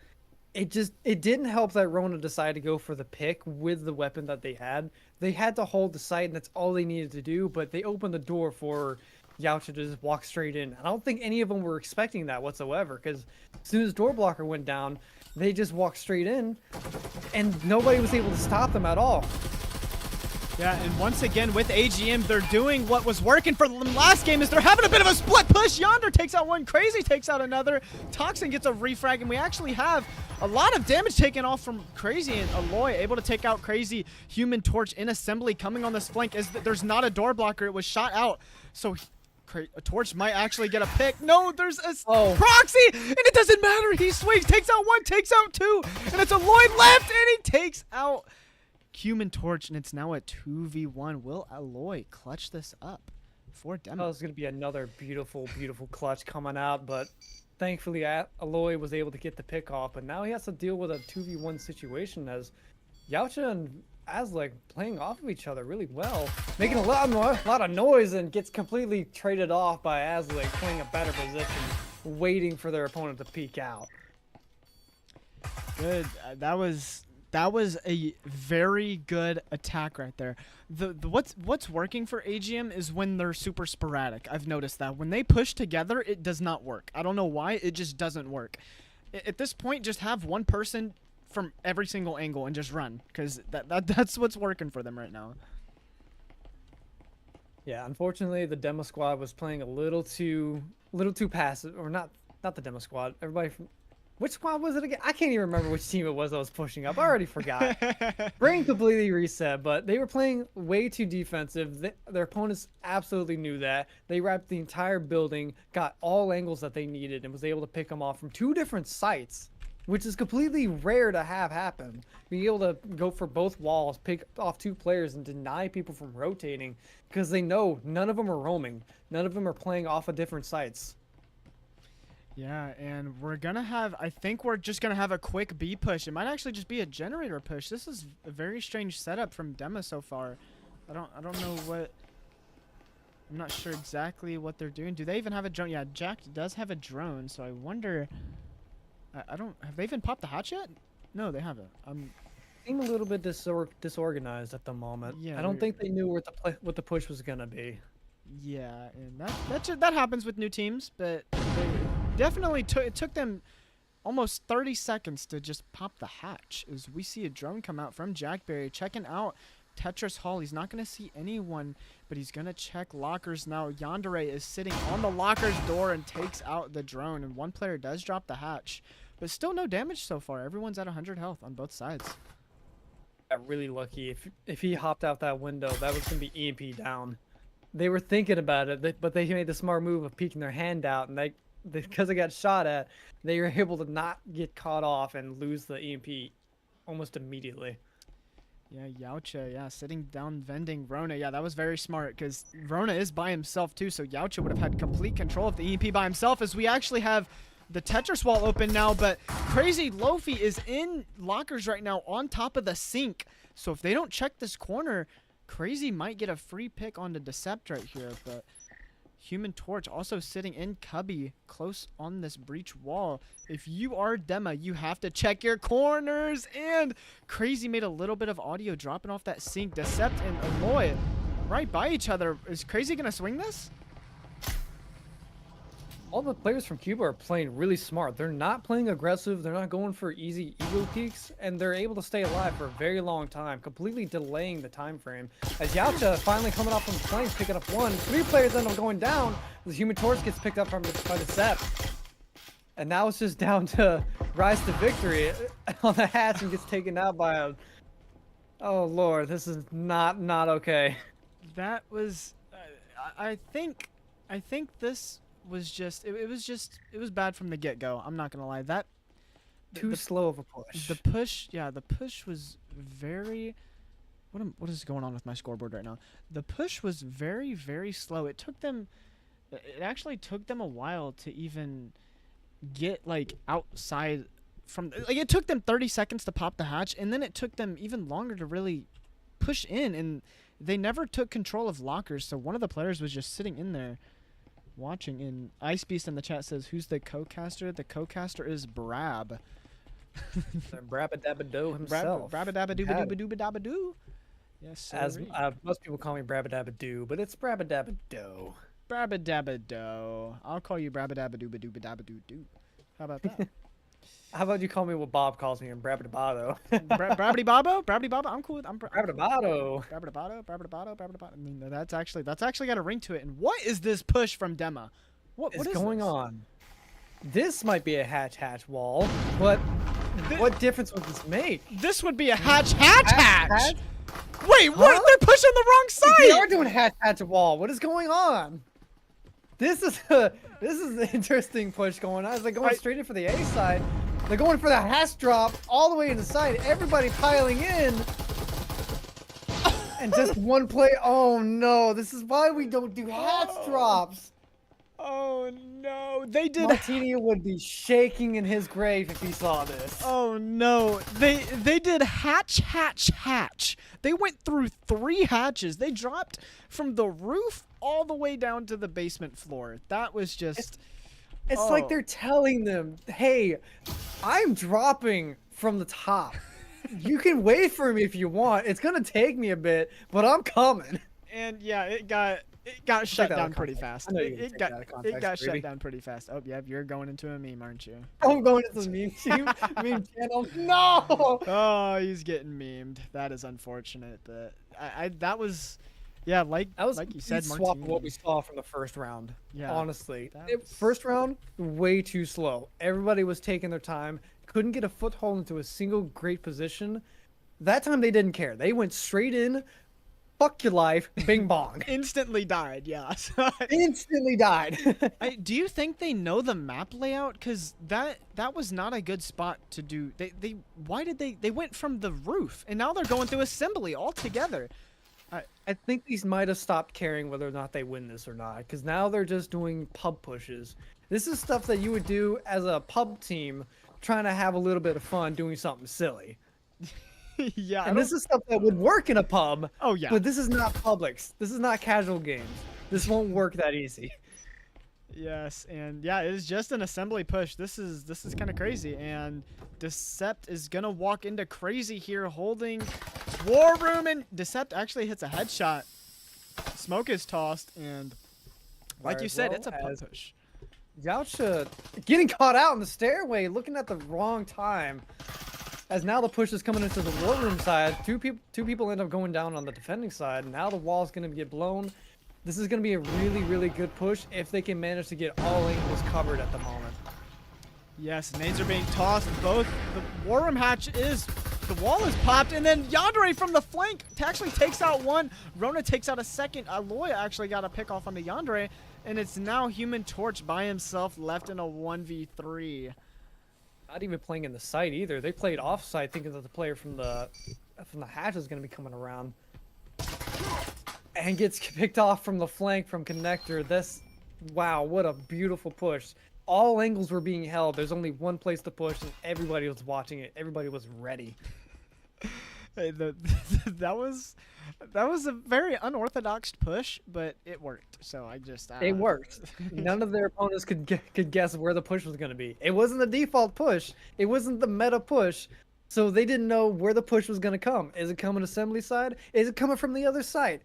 It didn't help that Rona decided to go for the pick with the weapon that they had. They had to hold the site, and that's all they needed to do, but they opened the door for Yaocha to just walk straight in. I don't think any of them were expecting that whatsoever, because as soon as door blocker went down, they just walked straight in, and nobody was able to stop them at all. Yeah, and once again with AGM, they're doing what was working for them last game, is they're having a bit of a split push. Yonder takes out one, Crazy takes out another, Toxin gets a refrag, and we actually have a lot of damage taken off from Crazy, and Alloy able to take out Crazy. Human Torch in assembly coming on this flank, as there's not a door blocker, it was shot out, so a Torch might actually get a pick. No, there's a proxy, and it doesn't matter. He swings, takes out 1, takes out 2, and it's Alloy left, and he takes out Human Torch, and it's now a 2v1. Will Alloy clutch this up for DEMA? Oh, it's going to be another beautiful clutch coming out, but thankfully Alloy was able to get the pick off, but now he has to deal with a 2v1 situation as Yaocha and Azlik playing off of each other really well, making a lot of noise, and gets completely traded off by Azlik playing a better position, waiting for their opponent to peek out. Good. That was a very good attack right there. What's working for AGM is when they're super sporadic. I've noticed that when they push together, it does not work. I don't know why, it just doesn't work. At this point, just have one person from every single angle and just run, because that's what's working for them right now. Yeah, unfortunately, the demo squad was playing a little too passive, or not the demo squad. Everybody from which squad was it again? I can't even remember which team it was that was pushing up. I already forgot. Brain completely reset, but they were playing way too defensive. Their opponents absolutely knew that. They wrapped the entire building, got all angles that they needed, and was able to pick them off from 2 different sites, which is completely rare to have happen. Being able to go for both walls, pick off 2 players, and deny people from rotating because they know none of them are roaming. None of them are playing off of different sites. Yeah, and we're gonna have, I think we're just gonna have a quick B push. It might actually just be a generator push. This is a very strange setup from DEMA so far. I don't know what, I'm not sure exactly what they're doing. Do they even have a drone? Yeah, Jack does have a drone, so I wonder, I don't, have they even popped the hatch yet? No, they haven't. Seem a little bit disorganized at the moment. Yeah, I don't think they knew what the push was gonna be. Yeah, and that happens with new teams, but they definitely it took them almost 30 seconds to just pop the hatch. As we see a drone come out from Jackberry checking out Tetris Hall. He's not going to see anyone, but he's going to check lockers now. Yandere is sitting on the locker's door and takes out the drone, and one player does drop the hatch, but still no damage so far. Everyone's at 100 health on both sides. Got really lucky. If he hopped out that window, that was going to be EMP down. They were thinking about it, but they made the smart move of peeking their hand out, and because they got shot at, they were able to not get caught off and lose the EMP almost immediately. Yeah, Yaocha, yeah, sitting down vending Rona. Yeah, that was very smart because Rona is by himself too, so Yaocha would have had complete control of the EMP by himself, as we actually have the Tetris wall open now, but Crazy Lofi is in lockers right now on top of the sink. So if they don't check this corner, Crazy might get a free pick on the Decept right here, but Human Torch also sitting in Cubby close on this breach wall. If you are DEMA, you have to check your corners, and Crazy made a little bit of audio dropping off that sink. Decept and Aloy right by each other. Is Crazy gonna swing this? All the players from Cuba are playing really smart. They're not playing aggressive. They're not going for easy ego peaks, and they're able to stay alive for a very long time, completely delaying the time frame. As Yaocha finally coming off from the flanks, picking up 1. 3 players end up going down. The Human Torch gets picked up by the Sept. And now it's just down to rise to victory on the hatch and gets taken out by a... Oh, Lord, this is not okay. That was... I think this... was just it was bad from the get-go. I'm not gonna lie, that too slow of a push. The push was very, what is going on with my scoreboard right now? The push was very, very slow. It actually took them a while to even get like outside from, like, it took them 30 seconds to pop the hatch, and then it took them even longer to really push in, and they never took control of lockers. So one of the players was just sitting in there watching. And Ice Beast in the chat says, who's the co-caster? The co-caster is Brab. Brabadabadoo himself. Brabadabadoo. Yes, sir. As most people call me Brabadabadoo, but it's Brabadabadoo. Brabadabadoo. I'll call you Brabadabadoo. How about that? How about you call me what Bob calls me in Brabadabado? Brabity Babo? Brabity Babo? I'm cool with Brabadabado. Brabadabado. I mean, that's actually got a ring to it. And what is this push from DEMA? What is going this? on? This might be a hatch wall, but what difference would this make? This would be a hatch. Wait, huh? what? They're pushing the wrong side. They are doing hatch wall. What is going on? This is an interesting push going on. They're going straight in for the A side. They're going for the hatch drop all the way to the side. Everybody piling in. And just one play. Oh no, this is why we don't do hatch drops. Oh no, they did. Martini would be shaking in his grave if he saw this. Oh no, they did hatch. They went through 3 hatches. They dropped from the roof all the way down to the basement floor. That was just... It's like they're telling them, hey, I'm dropping from the top. You can wait for me if you want. It's going to take me a bit, but I'm coming. And yeah, it got It got Take shut that out down of pretty context. fast. I know you're It, gonna it take got that out of it context, got shut baby. down pretty fast. Oh, yep, you're going into a meme, aren't you? I'm going to the meme team, meme channel. No. Oh, he's getting memed. That is unfortunate, but that was, yeah, like That was like a you said, complete swap of what we Martini. saw from the first round. Yeah, Honestly, that was- first round way too slow. Everybody was taking their time, couldn't get a foothold into a single great position. That time they didn't care. They went straight in, fuck your life, bing bong. Instantly died. Yeah. Instantly died. Do you think they know the map layout? Cause that was not a good spot to do. Why did they went from the roof and now they're going through assembly altogether. I think these might have stopped caring whether or not they win this or not, because now they're just doing pub pushes. This is stuff that you would do as a pub team, trying to have a little bit of fun doing something silly. Yeah. And this is stuff that would work in a pub. Oh yeah. But this is not Publix. This is not casual games. This won't work that easy. Yes, and yeah, it is just an assembly push. This is kind of crazy, and Decept is gonna walk into crazy here, holding War Room, and Decept actually hits a headshot. Smoke is tossed, and like you said, it's a pub push. Yautja getting caught out in the stairway, looking at the wrong time. As now the push is coming into the War Room side, two people end up going down on the defending side. Now the wall's gonna get blown. This is going to be a really, really good push if they can manage to get all angles covered at the moment. Yes, nades are being tossed. Both the War Room hatch the wall is popped, and then Yandere from the flank actually takes out one. Rona takes out a second. Aloy actually got a pick off on the Yandere, and it's now Human Torch by himself left in a 1v3. Not even playing in the site either. They played off site thinking that the player from the hatch is going to be coming around. And gets picked off from the flank from Connector. Wow, what a beautiful push. All angles were being held. There's only one place to push, and everybody was watching it. Everybody was ready. Hey, that was a very unorthodox push, but it worked. So It worked. None of their opponents could guess where the push was going to be. It wasn't the default push. It wasn't the meta push. So they didn't know where the push was going to come. Is it coming assembly side? Is it coming from the other side?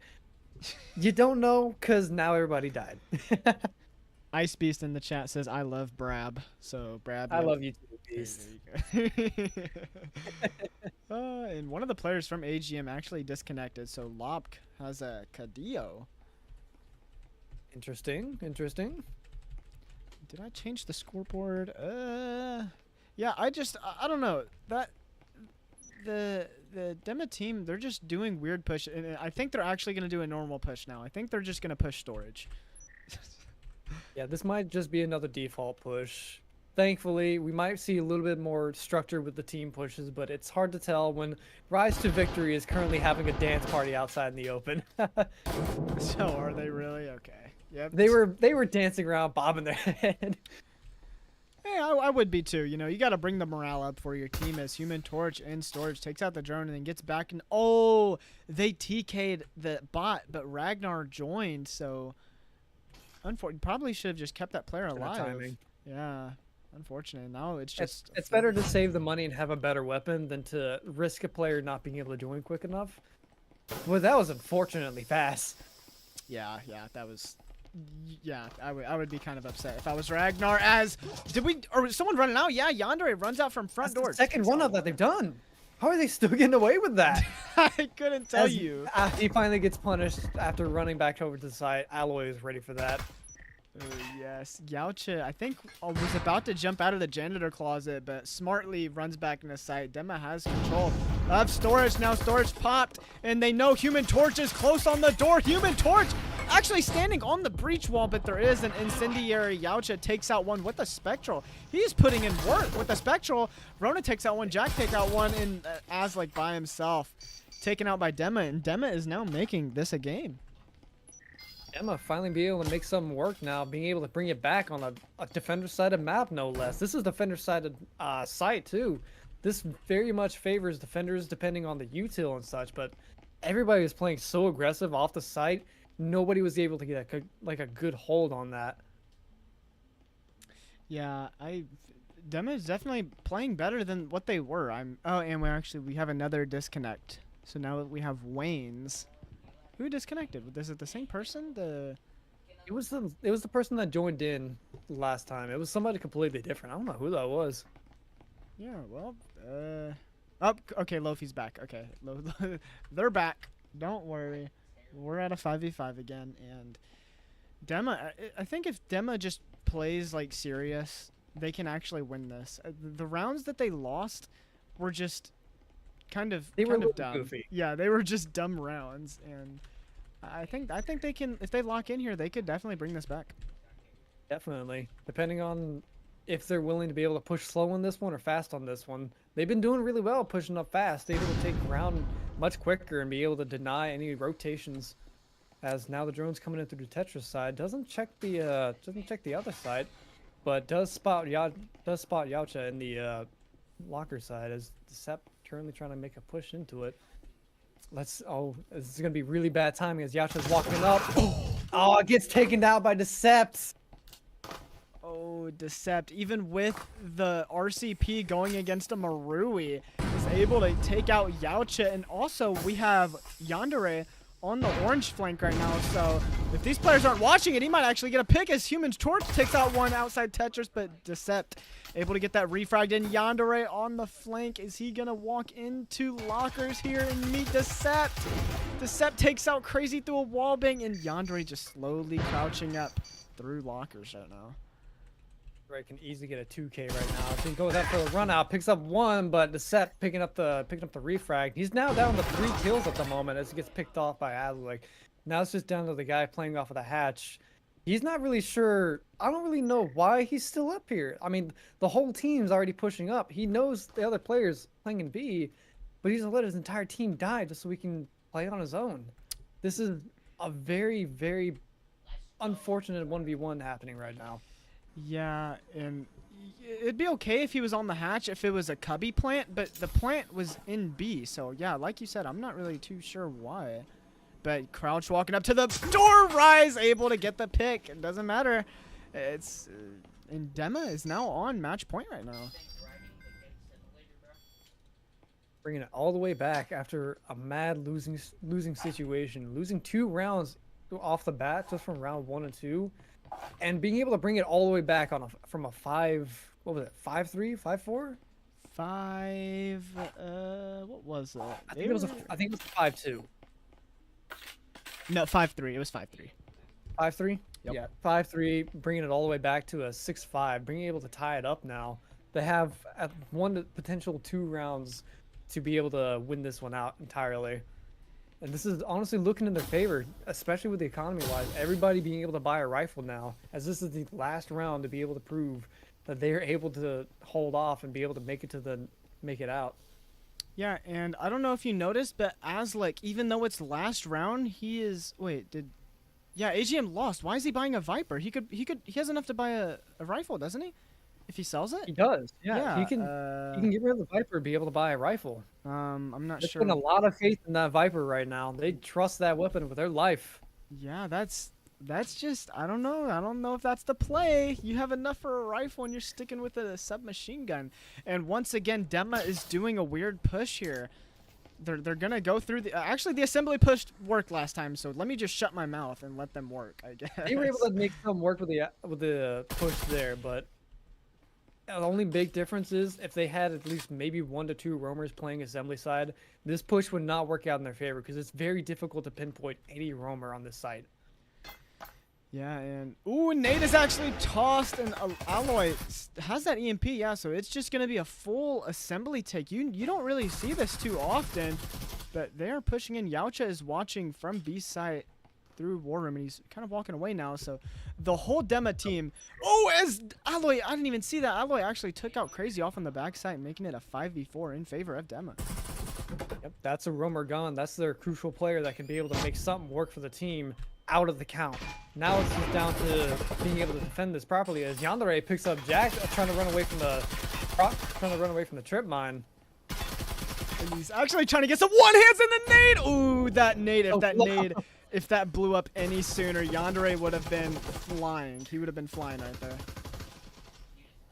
You don't know, because now everybody died. Ice Beast in the chat says, I love Brab. So, Brab. I love you too, Beast. And one of the players from AGM actually disconnected. So, Lopk has a Cadillo. Interesting. Did I change the scoreboard? Yeah, I don't know. The DEMA team, they're just doing weird push, and I think they're actually going to do a normal push now. I think they're just going to push storage. Yeah, this might just be another default push. Thankfully, we might see a little bit more structure with the team pushes, but it's hard to tell when Rise to Victory is currently having a dance party outside in the open. So are they really? Okay. Yep. They were dancing around, bobbing their head. Hey, I would be too. You know, you got to bring the morale up for your team as Human Torch in storage takes out the drone and then gets back and they TK'd the bot, but Ragnar joined, so unfortunately, probably should have just kept that player alive. Timing. Yeah, unfortunate. Now it's just it's better to save the money and have a better weapon than to risk a player not being able to join quick enough. Well, that was unfortunately fast. Yeah, that was. Yeah, I would be kind of upset if I was Ragnar. Or someone running out? Yeah, Yandere runs out from front door. Second run out that they've done. How are they still getting away with that? I couldn't tell you. He finally gets punished after running back over to the side. Alloy is ready for that. Yes, Yautja, I think, was about to jump out of the janitor closet, but smartly runs back into sight. DEMA has control of storage. Now storage popped, and they know Human Torch is close on the door. Human Torch actually standing on the breach wall, but there is an incendiary. Yautja takes out one with a Spectral. He's putting in work with a Spectral. Rona takes out one, Jack take out one, and Azlik by himself. Taken out by DEMA, and DEMA is now making this a game. DEMA finally be able to make something work now, being able to bring it back on a defender-sided map, no less. This is defender-sided site, too. This very much favors defenders depending on the util and such, but everybody was playing so aggressive off the site, nobody was able to get a good hold on that. Yeah, DEMA is definitely playing better than what they were. And we have another disconnect. So now we have Wayne's. Who disconnected? Was it the same person? It was the person that joined in last time. It was somebody completely different. I don't know who that was. Yeah, well, oh, okay, Lofi's back. Okay, they're back. Don't worry. We're at a 5v5 again, and DEMA, I think if DEMA just plays like serious, they can actually win this. The rounds that they lost were just kind of dumb. Goofy. Yeah, they were just dumb rounds, and I think they can, if they lock in here, they could definitely bring this back. Definitely, depending on if they're willing to be able to push slow on this one or fast on this one. They've been doing really well pushing up fast, able to take ground much quicker and be able to deny any rotations. As now the drone's coming in through the Tetris side, doesn't check the other side, but does spot Yacha in the locker side as Decept currently trying to make a push into it. This is gonna be really bad timing as Yacha's walking up. Oh, it gets taken down by Decept. Oh, Decept, even with the RCP going against a Marui, is able to take out Yacha, and also we have Yandere on the orange flank right now, so if these players aren't watching it, he might actually get a pick as Human's Torch takes out one outside Tetris, but Decept able to get that refragged in. Yandere on the flank. Is he gonna walk into lockers here and meet Decept? Decept takes out Crazy through a wall bang, and Yandere just slowly crouching up through lockers right now. Right, can easily get a 2K right now. He goes out for the run out, picks up one, but Decept picking up the refrag. He's now down to 3 kills at the moment as he gets picked off by Adler. Now it's just down to the guy playing off of the hatch. He's not really sure. I don't really know why he's still up here. I mean, the whole team's already pushing up. He knows the other players playing in B, but he's gonna let his entire team die just so he can play on his own. This is a very, very unfortunate 1v1 happening right now. Yeah, and it'd be okay if he was on the hatch if it was a cubby plant, but the plant was in B, so yeah, like you said, I'm not really too sure why. But Crouch walking up to the door, Rise able to get the pick. It doesn't matter. It's and DEMA is now on match point right now. Bringing it all the way back after a mad losing situation, losing 2 rounds off the bat just from round 1 and 2. And being able to bring it all the way back on from a 5, what was it, 5-3, 5-4? 5, what was it? I think it was a 5-2. No, 5-3. It was 5-3. 5-3? Yep. Yeah, 5-3, bringing it all the way back to a 6-5, being able to tie it up now. They have at 1 potential 2 rounds to be able to win this one out entirely. And this is honestly looking in their favor, especially with the economy-wise. Everybody being able to buy a rifle now, as this is the last round to be able to prove that they are able to hold off and be able to make it out. Yeah, and I don't know if you noticed, but Azlik, even though it's last round, he is. Yeah, AGM lost. Why is he buying a Viper? He has enough to buy a rifle, doesn't he? If he sells it? He does. Yeah. He can get rid of the Viper and be able to buy a rifle. I'm not There's sure. been a lot of faith in that Viper right now. They trust that weapon with their life. Yeah, that's just, I don't know. I don't know if that's the play. You have enough for a rifle and you're sticking with a submachine gun. And once again, DEMA is doing a weird push here. They're gonna go through the. Actually, the assembly push worked last time, so let me just shut my mouth and let them work, I guess. They were able to make some work with the push there, but the only big difference is if they had at least maybe 1 to 2 roamers playing assembly side, this push would not work out in their favor because it's very difficult to pinpoint any roamer on this site. Yeah, and ooh, Nate is actually tossed, and Alloy has that EMP. Yeah, so it's just gonna be a full assembly take. You don't really see this too often, but they are pushing in. Yacha is watching from B site through War Room, and he's kind of walking away now. So the whole DEMA team. Oh, as Alloy, I didn't even see that. Alloy actually took out Crazy off on the backside, making it a 5v4 in favor of DEMA. Yep, that's a roamer gone. That's their crucial player that can be able to make something work for the team out of the count. Now it's just down to being able to defend this properly as Yandere picks up Jack, trying to run away from the trip mine. And he's actually trying to get some one-hands in the nade. Ooh, that nade. If that blew up any sooner, Yandere would have been flying. He would have been flying right there.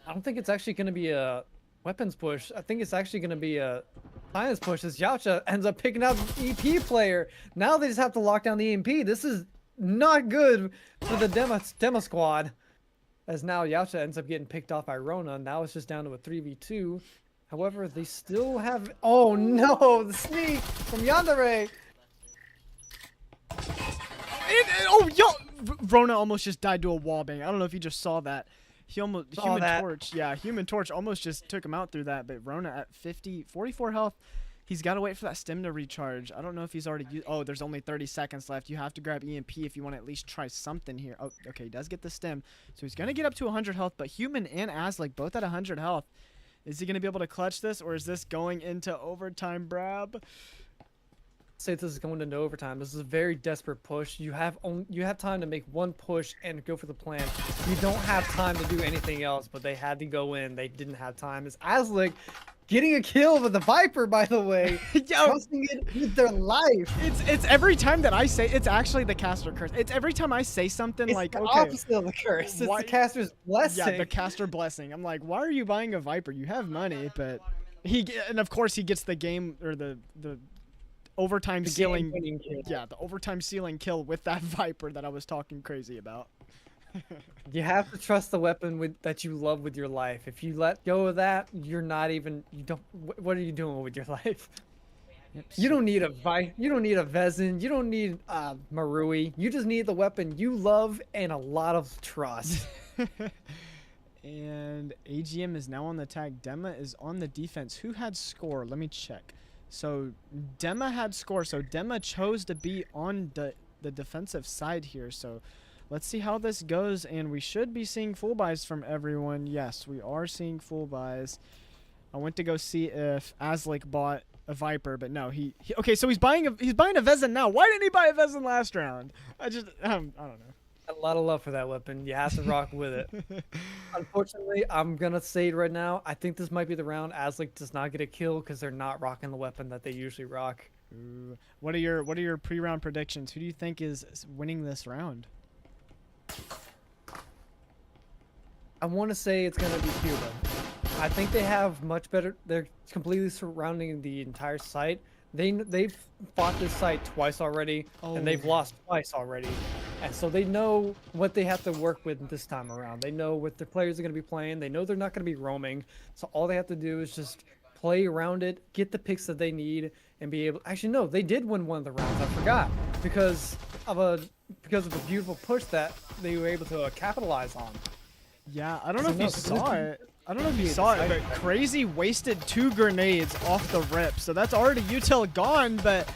I don't think it's actually going to be a weapons push. I think it's actually going to be a Science pushes. Yacha ends up picking out the EP player. Now they just have to lock down the EMP. This is not good for the demo squad. As now Yacha ends up getting picked off by Rona. Now it's just down to a 3v2. However, they still have... Oh no! The sneak from Yandere! Oh, yo! Rona almost just died to a wallbang. I don't know if you just saw that. He almost... Human Torch almost just took him out through that. But Rona at 44 health. He's got to wait for that stim to recharge. I don't know if he's already used... Oh, there's only 30 seconds left. You have to grab EMP if you want to at least try something here. Oh, okay, he does get the stim. So he's going to get up to 100 health, but Human and Azlik both at 100 health. Is he going to be able to clutch this, or is this going into overtime, Brab? Say this is going into overtime. This is a very desperate push. You have time to make one push and go for the plan. You don't have time to do anything else, but they had to go in. They didn't have time. As Azlik getting a kill with the Viper, by the way, trusting it with their life. It's every time that I say it's actually the caster curse. It's every time I say something it's like the okay, opposite of the curse. It's the caster's blessing. Yeah, the caster blessing. I'm like, why are you buying a Viper? You have money, but and of course he gets the game or the overtime ceiling. Yeah, the overtime ceiling kill with that Viper that I was talking crazy about. You have to trust the weapon that you love with your life. If you let go of that, you're not even. You don't. What are you doing with your life? Yep, you don't need You don't need a Vezin. You don't need Marui. You just need the weapon you love and a lot of trust. And AGM is now on the attack. DEMA is on the defense. Who had score? Let me check. So DEMA had score. So DEMA chose to be on the defensive side here. So. Let's see how this goes, and we should be seeing full buys from everyone. Yes, we are seeing full buys. I went to go see if Azlik bought a Viper, but no, okay. So he's buying a Vezin now. Why didn't he buy a Vezin last round? I don't know. A lot of love for that weapon. You have to rock with it. Unfortunately, I'm gonna say it right now. I think this might be the round Azlik does not get a kill because they're not rocking the weapon that they usually rock. Ooh. What are your pre-round predictions? Who do you think is winning this round? I want to say it's going to be Cuba. I think they have much better. They're completely surrounding the entire site. They've fought this site twice already, and they've lost twice already. And so they know what they have to work with this time around. They know what their players are going to be playing. They know they're not going to be roaming. So all they have to do is just play around it, get the picks that they need, and be able... Actually, no, they did win one of the rounds. I forgot. Because of a beautiful push that they were able to capitalize on. Yeah, I don't know if you saw it. I don't know if you saw it, but Crazy wasted 2 grenades off the rip. So that's already util gone, but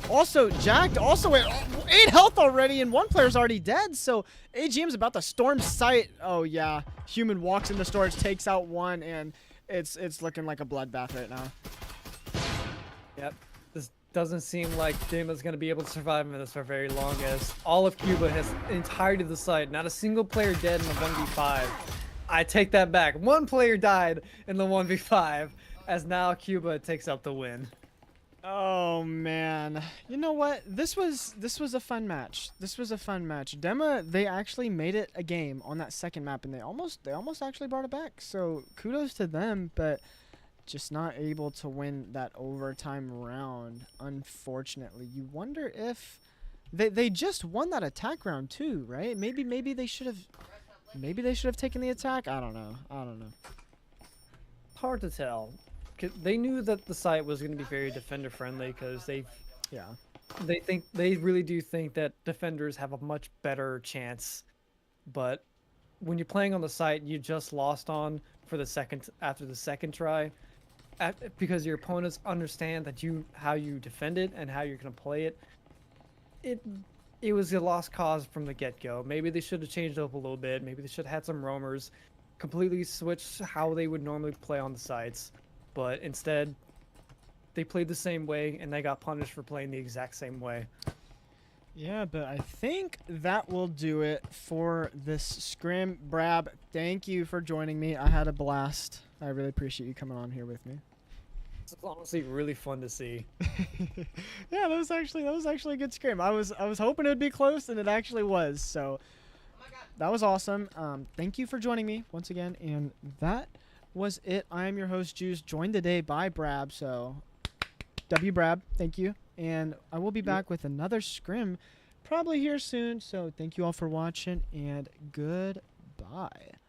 also Jacked also at 8 health already, and one player's already dead. So AGM's about to storm site. Oh yeah, Human walks into storage, takes out one, and it's looking like a bloodbath right now. Yep. This doesn't seem like DEMA's going to be able to survive in this for very long, as all of Cuba has the entirety of the site. Not a single player dead in the 1v5. I take that back. One player died in the 1v5, as now Cuba takes out the win. Oh man, you know what? This was a fun match. This was a fun match. DEMA, they actually made it a game on that second map, and they almost actually brought it back. So kudos to them, but just not able to win that overtime round, unfortunately. You wonder if they just won that attack round too, right? Maybe they should have taken the attack. I don't know. Hard to tell. They knew that the site was going to be very defender friendly because they really do think that defenders have a much better chance. But when you're playing on the site you just lost on after the second try, because your opponents understand that how you defend it and how you're going to play it, it was a lost cause from the get-go. Maybe they should have changed it up a little bit. Maybe they should have had some roamers, completely switch how they would normally play on the sites. But instead, they played the same way, and they got punished for playing the exact same way. Yeah, but I think that will do it for this scrim. Brab, thank you for joining me. I had a blast. I really appreciate you coming on here with me. It's honestly really fun to see. Yeah, that was actually a good scrim. I was hoping it would be close, and it actually was. So that was awesome. Thank you for joining me once again, and that was it. I am your host, Juice, joined today by Brab. So W Brab, thank you. And I will be back with another scrim probably here soon. So thank you all for watching, and goodbye.